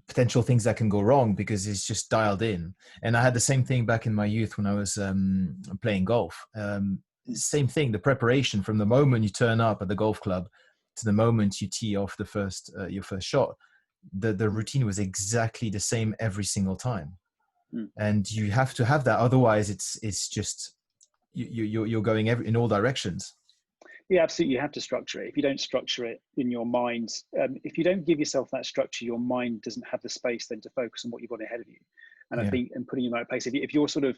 potential things that can go wrong, because it's just dialed in. And I had the same thing back in my youth when I was playing golf. Same thing, the preparation from the moment you turn up at the golf club to the moment you tee off your first shot, the routine was exactly the same every single time. And you have to have that, otherwise it's just you're going in all directions. Yeah, absolutely. You have to structure it. If you don't structure it in your mind, if you don't give yourself that structure, your mind doesn't have the space then to focus on what you've got ahead of you. And I think, and putting you in the right place, if you're sort of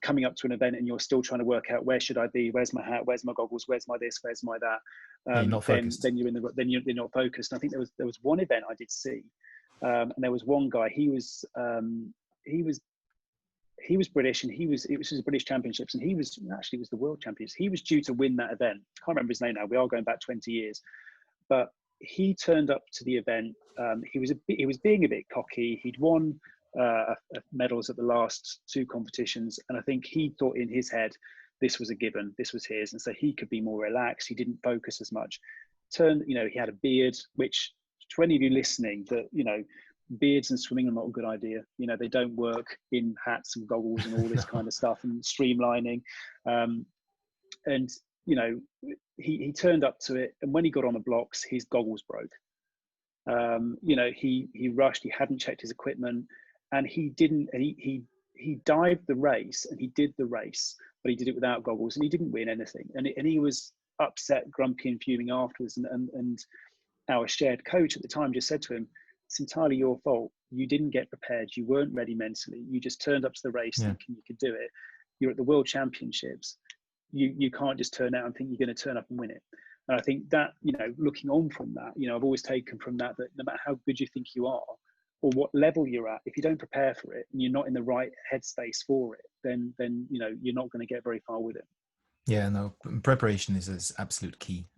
coming up to an event and you're still trying to work out, where should I be? Where's my hat? Where's my goggles? Where's my this? Where's my that? Then you're not focused. And I think there was one event I did see, and there was one guy. He was British, and it was the British Championships, and it was the World Championships. He was due to win that event. I can't remember his name now. We are going back 20 years, but he turned up to the event. He was being a bit cocky. He'd won medals at the last 2 competitions, and I think he thought in his head this was a given, this was his, and so he could be more relaxed. He didn't focus as much. He had a beard, which, to any of you listening, that beards and swimming are not a good idea. They don't work in hats and goggles and all this kind of stuff, and streamlining. And he turned up to it, and when he got on the blocks, his goggles broke. He rushed. He hadn't checked his equipment, and he didn't. And he dived the race, and he did the race, but he did it without goggles, and he didn't win anything. And he was upset, grumpy, and fuming afterwards. And our shared coach at the time just said to him, "It's entirely your fault. You didn't get prepared. You weren't ready mentally. You just turned up to the race thinking you could do it. You're at the World Championships. You can't just turn out and think you're going to turn up and win it." And I think that, looking on from that, I've always taken from that no matter how good you think you are or what level you're at, if you don't prepare for it and you're not in the right headspace for it, then you're not going to get very far with it. Yeah, no, preparation is absolute key.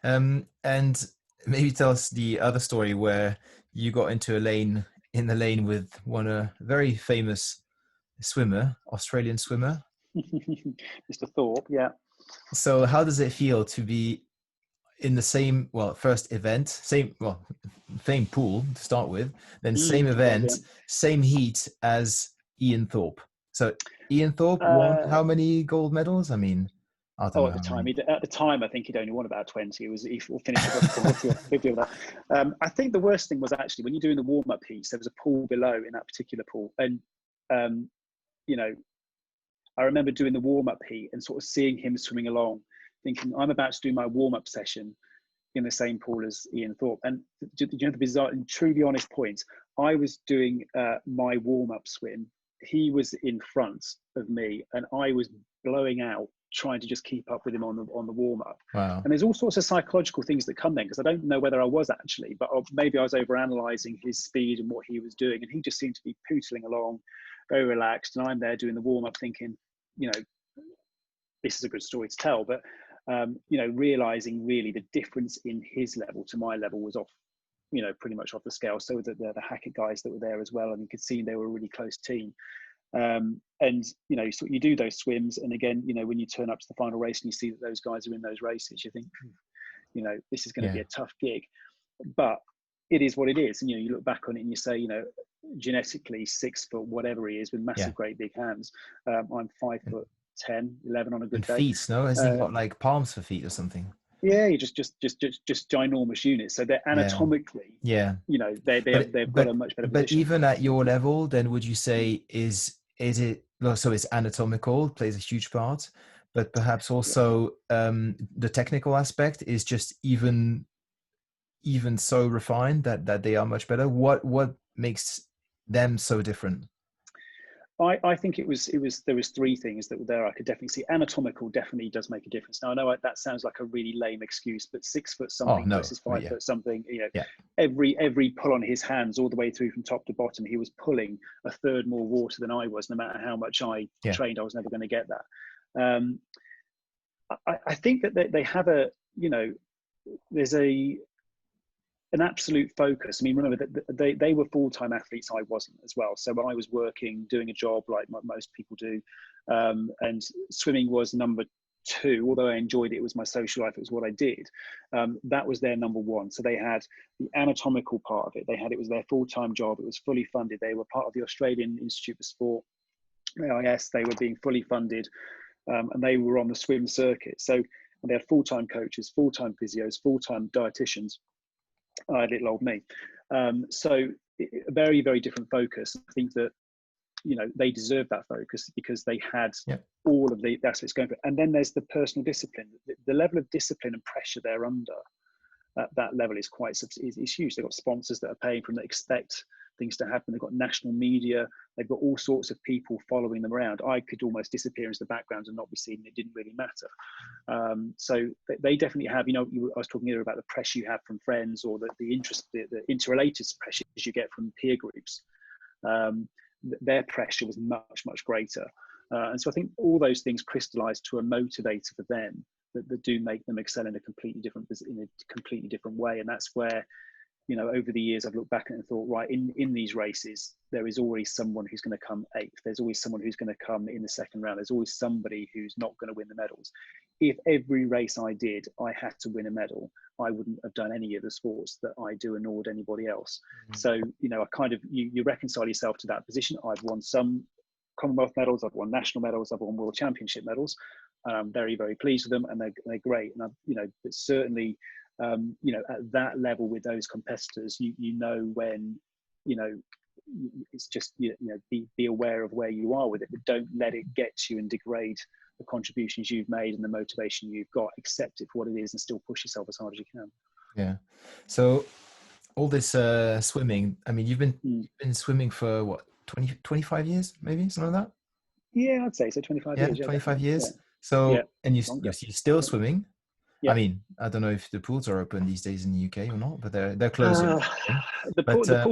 And maybe tell us the other story where you got into in the lane with a very famous swimmer, Australian swimmer. Mr. Thorpe, yeah. So how does it feel to be in the same, first event, same pool to start with, then same It was, event, same heat as Ian Thorpe? So Ian Thorpe won yeah. how many gold medals? I mean, I don't Oh, know at the how time, many. I think he'd only won about 20. He finished above 40 or 50 of that. I think the worst thing was actually when you're doing the warm-up piece, there was a pool below in that particular pool. And, you know, I remember doing the warm-up heat and sort of seeing him swimming along, thinking, I'm about to do my warm-up session in the same pool as Ian Thorpe. And you know, the bizarre and truly honest point, I was doing my warm-up swim. He was in front of me and I was blowing out trying to just keep up with him on the warm-up. Wow. And there's all sorts of psychological things that come then, because I don't know whether I was actually, but maybe I was over-analysing his speed and what he was doing, and he just seemed to be pootling along, very relaxed, and I'm there doing the warm-up thinking, you know, this is a good story to tell, but you know, realizing really the difference in his level to my level was off, you know, pretty much off the scale. So that the Hackett guys that were there as well, and you could see they were a really close team. And you know, so you do those swims, and again, you know, when you turn up to the final race and you see that those guys are in those races, you think, you know, this is going to be a tough gig, but it is what it is. And you know, you look back on it and you say, you know, genetically 6 foot whatever he is with massive, great big hands. I'm 5'10", 11 on a good And day. feet, no? Has he got like palms for feet or something? Yeah, you just ginormous units. So they're anatomically, you know, they've got a much better position. But even at your level, then would you say is it so it's anatomical plays a huge part, but perhaps also the technical aspect is just even so refined that they are much better. What makes them so different? I think there was 3 things that were there. I could definitely see anatomical definitely does make a difference. Now I know that sounds like a really lame excuse, but 6 foot something versus 5 foot something, you know, every pull on his hands all the way through from top to bottom, he was pulling a third more water than I was. No matter how much I trained, I was never going to get that. I think that they have a, you know, there's an absolute focus. I mean, remember that they were full-time athletes. I wasn't as well. So I was working, doing a job like most people do. And swimming was number 2, although I enjoyed it. It was my social life. It was what I did. That was their number 1. So they had the anatomical part of it. It was their full-time job. It was fully funded. They were part of the Australian Institute for Sport, AIS. They were being fully funded. And they were on the swim circuit. So they had full-time coaches, full-time physios, full-time dietitians. Little old me. So a very, very different focus. I think that, you know, they deserve that focus because they had all of the aspects going for it. And then there's the personal discipline. The level of discipline and pressure they're under at that level is huge. They've got sponsors that are paying for them, that expect things to happen. They've got national media. They've got all sorts of people following them around. I could almost disappear into the background and not be seen. It didn't really matter. So they definitely have, you know, I was talking earlier about the pressure you have from friends, or the interrelated pressures you get from peer groups. Their pressure was much, much greater. And so I think all those things crystallized to a motivator for them that do make them excel in a completely different way. And that's where, you know, over the years, I've looked back and thought, right, in these races, there is always someone who's going to come 8th. There's always someone who's going to come in the second round. There's always somebody who's not going to win the medals. If every race I did, I had to win a medal, I wouldn't have done any of the sports that I do, and nor would anybody else. So, you know, I kind of, you reconcile yourself to that position. I've won some Commonwealth medals, I've won national medals, I've won World Championship medals. I'm very, very pleased with them, and they're great. And you know, but certainly, you know, at that level with those competitors, you know, when, you know, it's just, you know, be aware of where you are with it, but don't let it get to you and degrade the contributions you've made and the motivation you've got. Accept it for what it is and still push yourself as hard as you can. Yeah. So all this swimming, I mean, you've been swimming for what, 25 years, maybe, something like that? Yeah, I'd say so. 25 years. 25 years. Yeah. So, and you're still swimming. Yeah. I mean, I don't know if the pools are open these days in the UK or not, but they're closing. The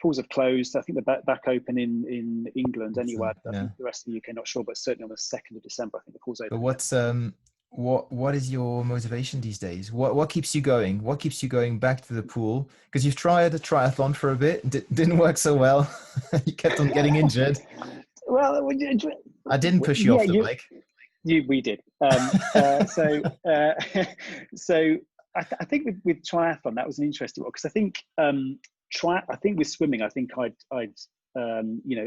pools have closed. I think they're back open in England anyway. I think the rest of the UK, not sure, but certainly on the 2nd of December, I think the pools open. But what is your motivation these days? What keeps you going? What keeps you going back to the pool? Because you've tried a triathlon for a bit, didn't work so well. You kept on getting injured. Well, I didn't push you yeah, off the bike. we did. So so I think with triathlon that was an interesting one because I think I think with swimming I think I'd at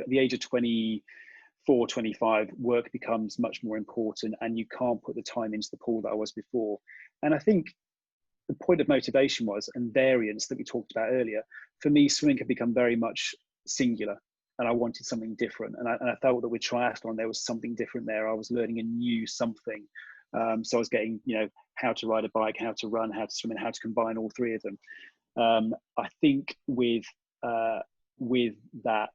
the age of 24, 25, work becomes much more important, and you can't put the time into the pool that I was before. And I think the point of motivation was, and variance that we talked about earlier, for me, swimming had become very much singular and I wanted something different. And I felt that with triathlon, there was something different there. I was learning a new something. So I was getting, how to ride a bike, how to run, how to swim, and how to combine all three of them. I think with that,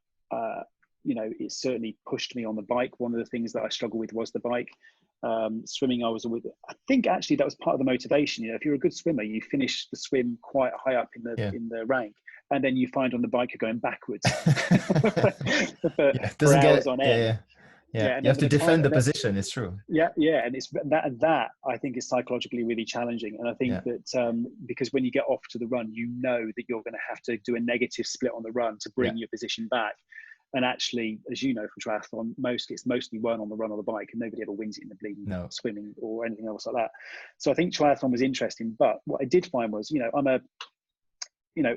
it certainly pushed me on the bike. One of the things that I struggled with was the bike. Swimming, I think actually that was part of the motivation. If you're a good swimmer, you finish the swim quite high up in the rank, and then you find on the bike you're going backwards for hours on end. Yeah. You have to defend the position. It's true. Yeah, and it's that I think is psychologically really challenging. And I think that because when you get off to the run, that you're going to have to do a negative split on the run to bring your position back. And actually, as you know from triathlon, it's mostly won on the run or the bike, and nobody ever wins it in the bleeding swimming or anything else like that. So I think triathlon was interesting. But what I did find was, I'm a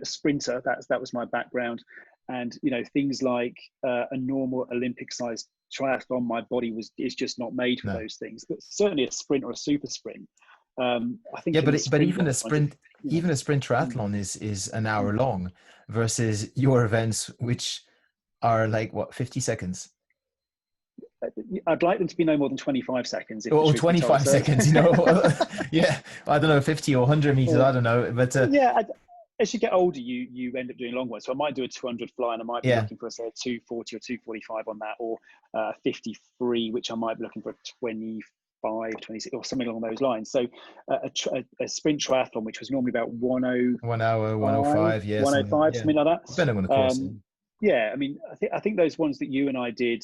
sprinter. That was my background, and things like a normal Olympic-sized triathlon, my body is just not made for those things. But certainly a sprint or a super sprint. I think. Yeah, but even a sprint, even a sprint triathlon is an hour long, versus your events, which are like 50 seconds. I'd like them to be no more than 25 seconds. Or 25 seconds, yeah. I don't know, 50 or 100 meters, I don't know. But as you get older, you end up doing long ones. So I might do a 200 fly, and I might be looking for, say, a 240 or 245 on that, or 53, which I might be looking for a 25, 26, or something along those lines. So a sprint triathlon, which was normally about 1 hour, 105, 105, something like that. Depending on the course. Yeah, I mean, I think those ones that you and I did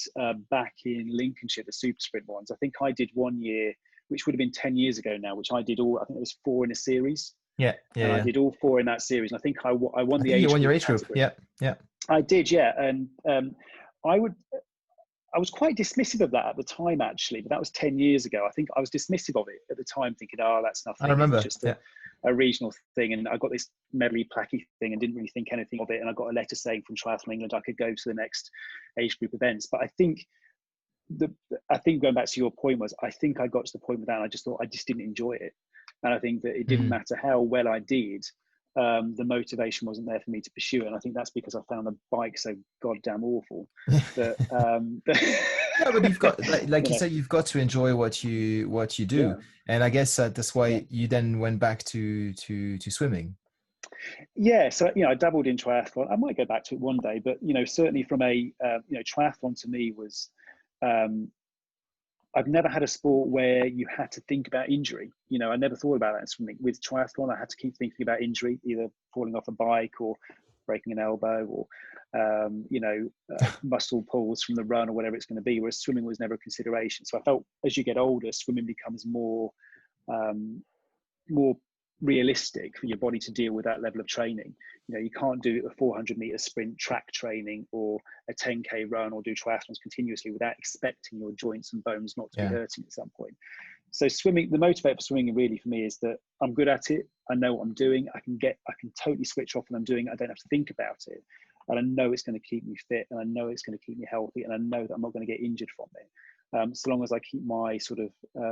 back in Lincolnshire, the super sprint ones, I think I did one year, which would have been 10 years ago now, which I did I think it was 4 in a series. Yeah. I did all 4 in that series. And I think I won the age group. You won your age group, yeah. I did, yeah. And I was quite dismissive of that at the time, actually, but that was 10 years ago. I think I was dismissive of it at the time, thinking, that's nothing. I remember. It's just a regional thing. And I got this medley placky thing and didn't really think anything of it. And I got a letter saying from Triathlon England I could go to the next age group events. But I think going back to your point was, I think I got to the point with that and I just thought I just didn't enjoy it. And I think that it didn't matter how well I did. The motivation wasn't there for me to pursue it, and I think that's because I found the bike so goddamn awful. But you've got like you said, you've got to enjoy what you do, and I guess that's why you then went back to swimming. Yeah, so I dabbled in triathlon. I might go back to it one day, but certainly from a triathlon to me was. I've never had a sport where you had to think about injury. I never thought about that in swimming. With triathlon, I had to keep thinking about injury, either falling off a bike or breaking an elbow or, muscle pulls from the run or whatever it's going to be, whereas swimming was never a consideration. So I felt as you get older, swimming becomes more realistic for your body to deal with that level of training. You can't do a 400-meter sprint track training or a 10K run or do triathlons continuously without expecting your joints and bones not to be hurting at some point. So swimming, the motivator for swimming really for me is that I'm good at it. I know what I'm doing. I can totally switch off when I'm doing it. I don't have to think about it. And I know it's going to keep me fit, and I know it's going to keep me healthy, and I know that I'm not going to get injured from it. So long as I keep my sort of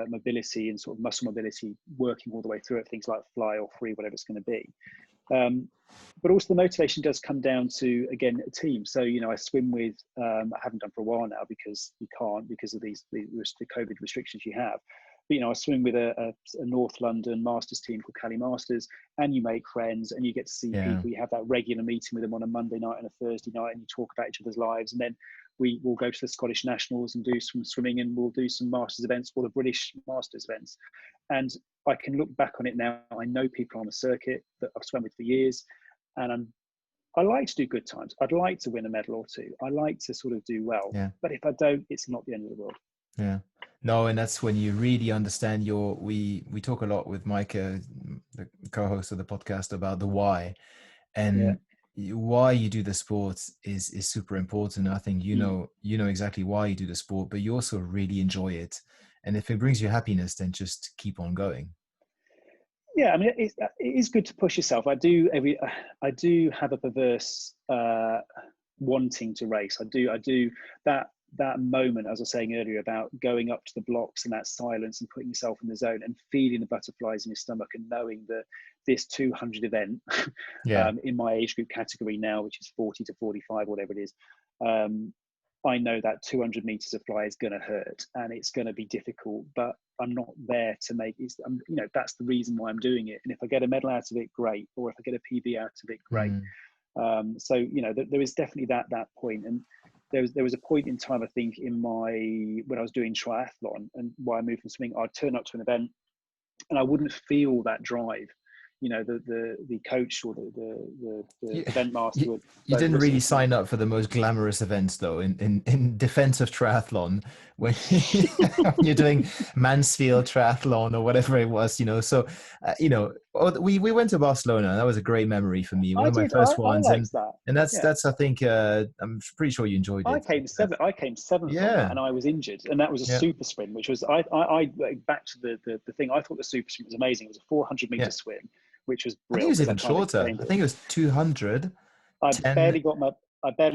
mobility and sort of muscle mobility working all the way through it, things like fly or free, whatever it's going to be. But also the motivation does come down to, again, a team. So, I swim with, I haven't done for a while now because you can't, because of the COVID restrictions you have. But, I swim with a North London Masters team called Cali Masters, and you make friends and you get to see people. You have that regular meeting with them on a Monday night and a Thursday night, and you talk about each other's lives. And then we will go to the Scottish Nationals and do some swimming, and we'll do some Masters events or the British Masters events. And I can look back on it now. I know people on the circuit that I've swum with for years, and I like to do good times. I'd like to win a medal or two. I like to sort of do well. But if I don't, it's not the end of the world. Yeah. No, and that's when you really understand we talk a lot with Micah, the co-host of the podcast, about the why, Yeah. and why you do the sport is super important. I think you know exactly why you do the sport, but you also really enjoy it. And if it brings you happiness, then just keep on going. Yeah, I mean, it is good to push yourself. I do have a perverse wanting to race. I do that moment, as I was saying earlier, about going up to the blocks and that silence and putting yourself in the zone and feeling the butterflies in your stomach and knowing that this 200 event Yeah. in my age group category now, which is 40 to 45, whatever it is, I know that 200 meters of fly is going to hurt and it's going to be difficult, but I'm not there to make it. That's the reason why I'm doing it. And if I get a medal out of it, great. Or if I get a PB out of it, great. So there is definitely that point. And there was a point in time, I think, when I was doing triathlon and why I moved from swimming, I'd turn up to an event and I wouldn't feel that drive. The coach or the event master would. You didn't really sign up for the most glamorous events, though. In defense of triathlon, when you're doing Mansfield triathlon or whatever it was, So we went to Barcelona. That was a great memory for me. One of my first ones, I liked that. And that's I think I'm pretty sure you enjoyed it. I came seventh on that, and I was injured, and that was a super sprint, which was I back to the thing. I thought the super sprint was amazing. It was a 400-meter swim, which was brilliant. I think it was even shorter. I think it was 200. I barely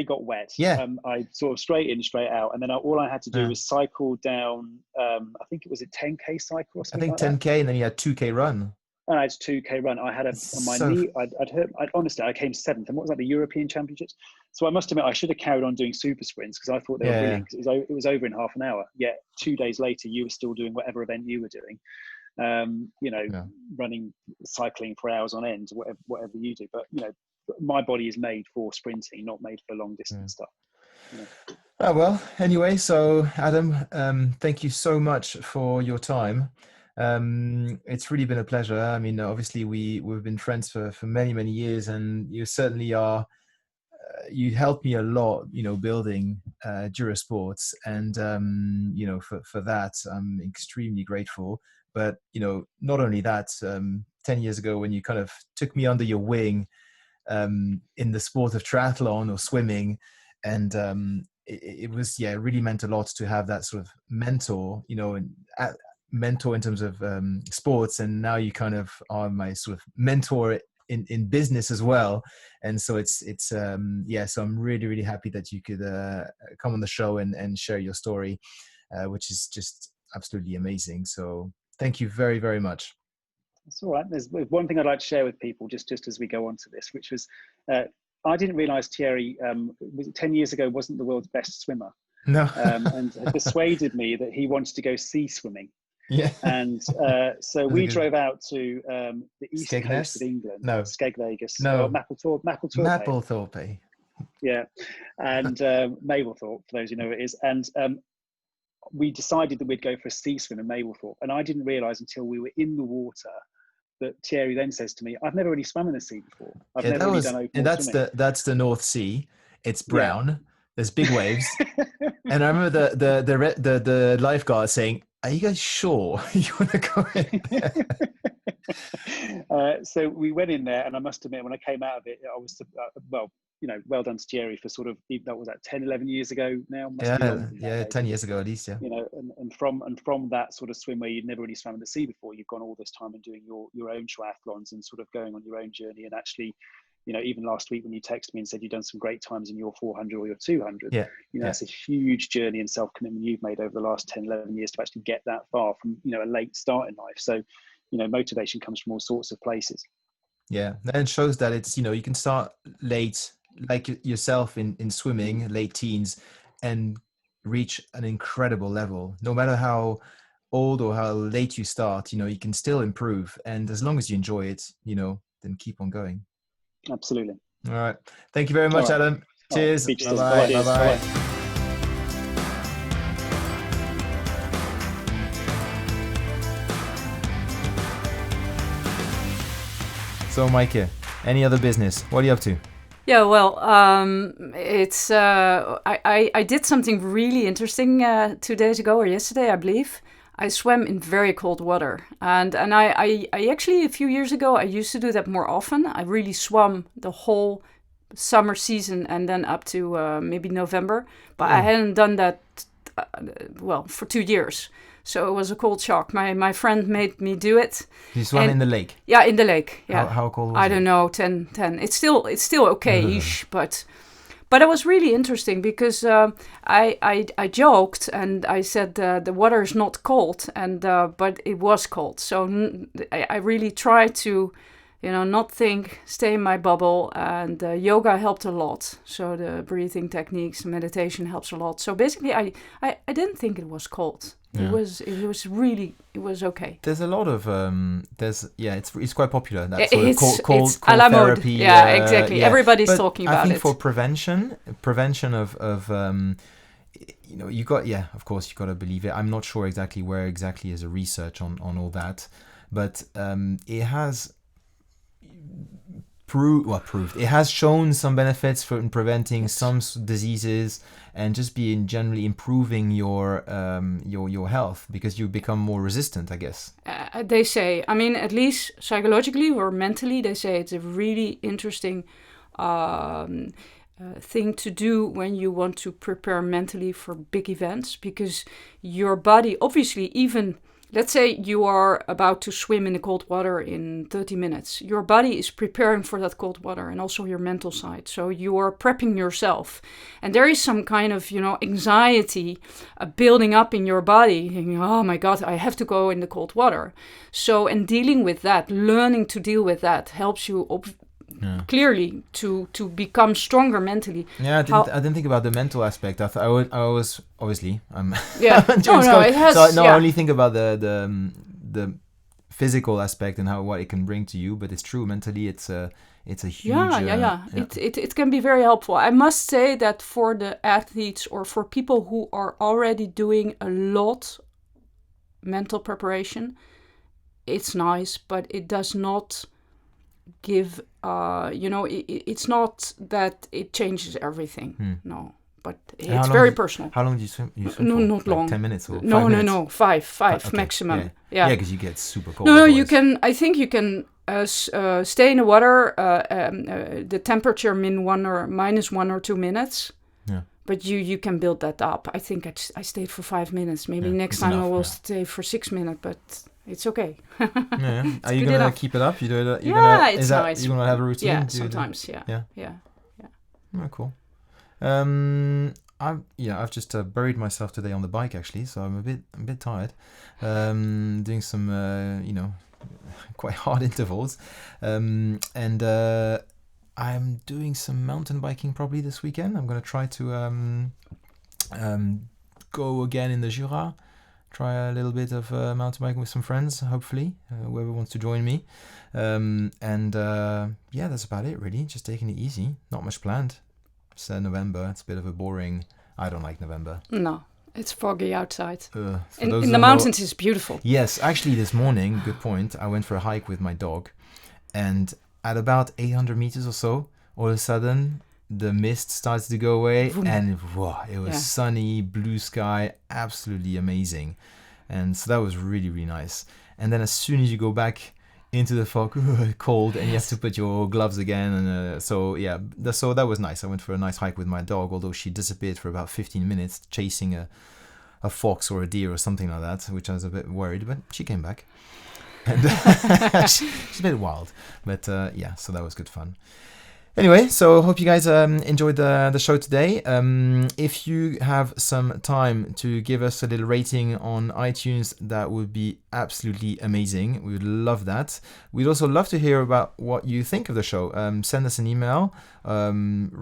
got wet. Yeah. I sort of straight in, straight out, and then all I had to do was cycle down. I think it was a 10K cycle or something. I think 10K, and then you had 2K run. And I had 2K run. I had on my knee. I'd hurt. Honestly, I came seventh. And what was that? The European Championships. So I must admit, I should have carried on doing super sprints because I thought they were brilliant. Because it was over in half an hour. Yet 2 days later, you were still doing whatever event you were doing. Running, cycling for hours on end, whatever you do. But my body is made for sprinting, not made for long distance stuff. Oh well. Anyway, so Adam, thank you so much for your time. It's really been a pleasure. I mean, obviously we've been friends for many years, and you certainly are. You helped me a lot, building Jura Sports, and for that I'm extremely grateful. But not only that, 10 years ago when you kind of took me under your wing in the sport of triathlon or swimming, and it was really meant a lot to have that sort of mentor, mentor in terms of sports, and now you kind of are my sort of mentor in business as well. And so so I'm really happy that you could come on the show and share your story, which is just absolutely amazing. So thank you very much. That's all right. There's one thing I'd like to share with people just as we go on to this, which was I didn't realize Thierry 10 years ago wasn't the world's best swimmer. No. And persuaded me that he wanted to go sea swimming. Yeah. And so we drove out to the east coast of England. No. Skegvegas. No. Maplethorpe. Yeah. And Mablethorpe, for those who know who it is. And we decided that we'd go for a sea swim in Mablethorpe. And I didn't realise until we were in the water that Thierry then says to me, I've never really swum in the sea before. I've never really done open water swimming. That's the North Sea. It's brown. Yeah. There's big waves. And I remember the lifeguard saying, are you guys sure you want to go in there? So we went in there, and I must admit, when I came out of it, I was, well done to Thierry for sort of, that was 10, 11 years ago now. 10 years ago at least, yeah. And from that sort of swim where you'd never really swam in the sea before, you've gone all this time and doing your own triathlons and sort of going on your own journey. And actually, even last week when you texted me and said you've done some great times in your 400 or your 200, that's a huge journey and self-commitment you've made over the last 10, 11 years to actually get that far from, a late start in life. So, motivation comes from all sorts of places. Yeah, and it shows that it's, you can start late, like yourself in swimming, late teens, and reach an incredible level. No matter how old or how late you start, you can still improve. And as long as you enjoy it, then keep on going. Absolutely. All right. Thank you very much, Adam. Cheers. Bye-bye. Bye-bye. So, Micah, any other business? What are you up to? Yeah, well, it's I did something really interesting 2 days ago or yesterday, I believe. I swam in very cold water, and I actually a few years ago I used to do that more often. I really swam the whole summer season and then up to maybe November, but I hadn't done that for 2 years. So it was a cold shock. My friend made me do it. You swam in the lake? Yeah, in the lake. Yeah. How cold was it? I don't know, 10. It's still okay-ish, but it was really interesting because I joked and I said the water is not cold, and but it was cold. So I really tried to, not think, stay in my bubble, and yoga helped a lot. So the breathing techniques, meditation helps a lot. So basically, I didn't think it was cold. Yeah. It was okay. There's a lot of it's quite popular. That sort of cold à la mode. therapy. Yeah, exactly. Yeah. Everybody's but talking about it. I think for prevention of you got of course you got to believe it. I'm not sure exactly where exactly is the research on all that, but it has proved. It has shown some benefits in preventing some diseases and just being generally improving your health, because you become more resistant, I guess. They say, I mean, at least psychologically or mentally, they say it's a really interesting thing to do when you want to prepare mentally for big events, because your body, obviously, even let's say you are about to swim in the cold water in 30 minutes. Your body is preparing for that cold water, and also your mental side. So you are prepping yourself. And there is some kind of, anxiety building up in your body. Thinking, oh my God, I have to go in the cold water. So, and dealing with that, learning to deal with that helps you clearly to become stronger mentally. Yeah, I didn't think about the mental aspect. I was obviously I'm yeah. It has. So I only think about the physical aspect and what it can bring to you. But it's true, mentally it's a huge. Yeah. It can be very helpful. I must say that for the athletes or for people who are already doing a lot mental preparation, it's nice, but it does not give it's not that it changes everything. No, but it's very personal. How long do you swim? No, for? not long. 10 minutes or 5 minutes? No, 5 okay. Maximum. Yeah, because you get super cold. No, you can. I think you can stay in the water. The temperature -1 or 2 minutes. Yeah. But you can build that up. I think I stayed for 5 minutes. Maybe next time I will stay for 6 minutes, but it's okay. Are you gonna keep it up? You do it? It's nice. You're gonna have a routine? Yeah, sometimes. Yeah. Oh, cool. I've just buried myself today on the bike actually, so I'm a bit tired. Doing some quite hard intervals, and I'm doing some mountain biking probably this weekend. I'm gonna try to go again in the Jura. Try a little bit of mountain biking with some friends, hopefully, whoever wants to join me. That's about it, really. Just taking it easy. Not much planned. It's November. It's a bit of a boring... I don't like November. No, it's foggy outside. In the mountains, it's beautiful. Yes, actually, this morning, good point, I went for a hike with my dog. And at about 800 meters or so, all of a sudden... the mist starts to go away. Vroom. And it was sunny, blue sky, absolutely amazing. And so that was really, really nice. And then as soon as you go back into the fog, cold, and you have to put your gloves again. And so that was nice. I went for a nice hike with my dog, although she disappeared for about 15 minutes chasing a fox or a deer or something like that, which I was a bit worried, but she came back. And she's a bit wild. But so that was good fun. Anyway, so I hope you guys enjoyed the show today. If you have some time to give us a little rating on iTunes, that would be absolutely amazing. We would love that. We'd also love to hear about what you think of the show. Send us an email,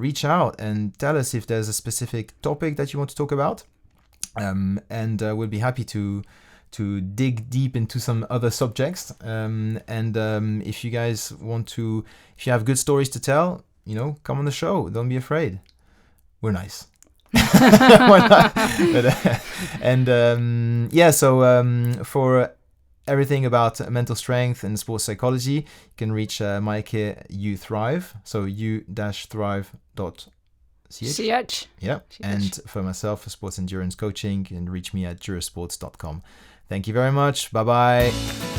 reach out and tell us if there's a specific topic that you want to talk about. And we'll be happy to dig deep into some other subjects. If you guys if you have good stories to tell, come on the show. Don't be afraid. We're nice. Why not? For everything about mental strength and sports psychology, you can reach Maaike U-Thrive, so u-thrive.ch. Yeah. And for myself, for sports endurance coaching, you can reach me at jurasports.com. Thank you very much. Bye-bye.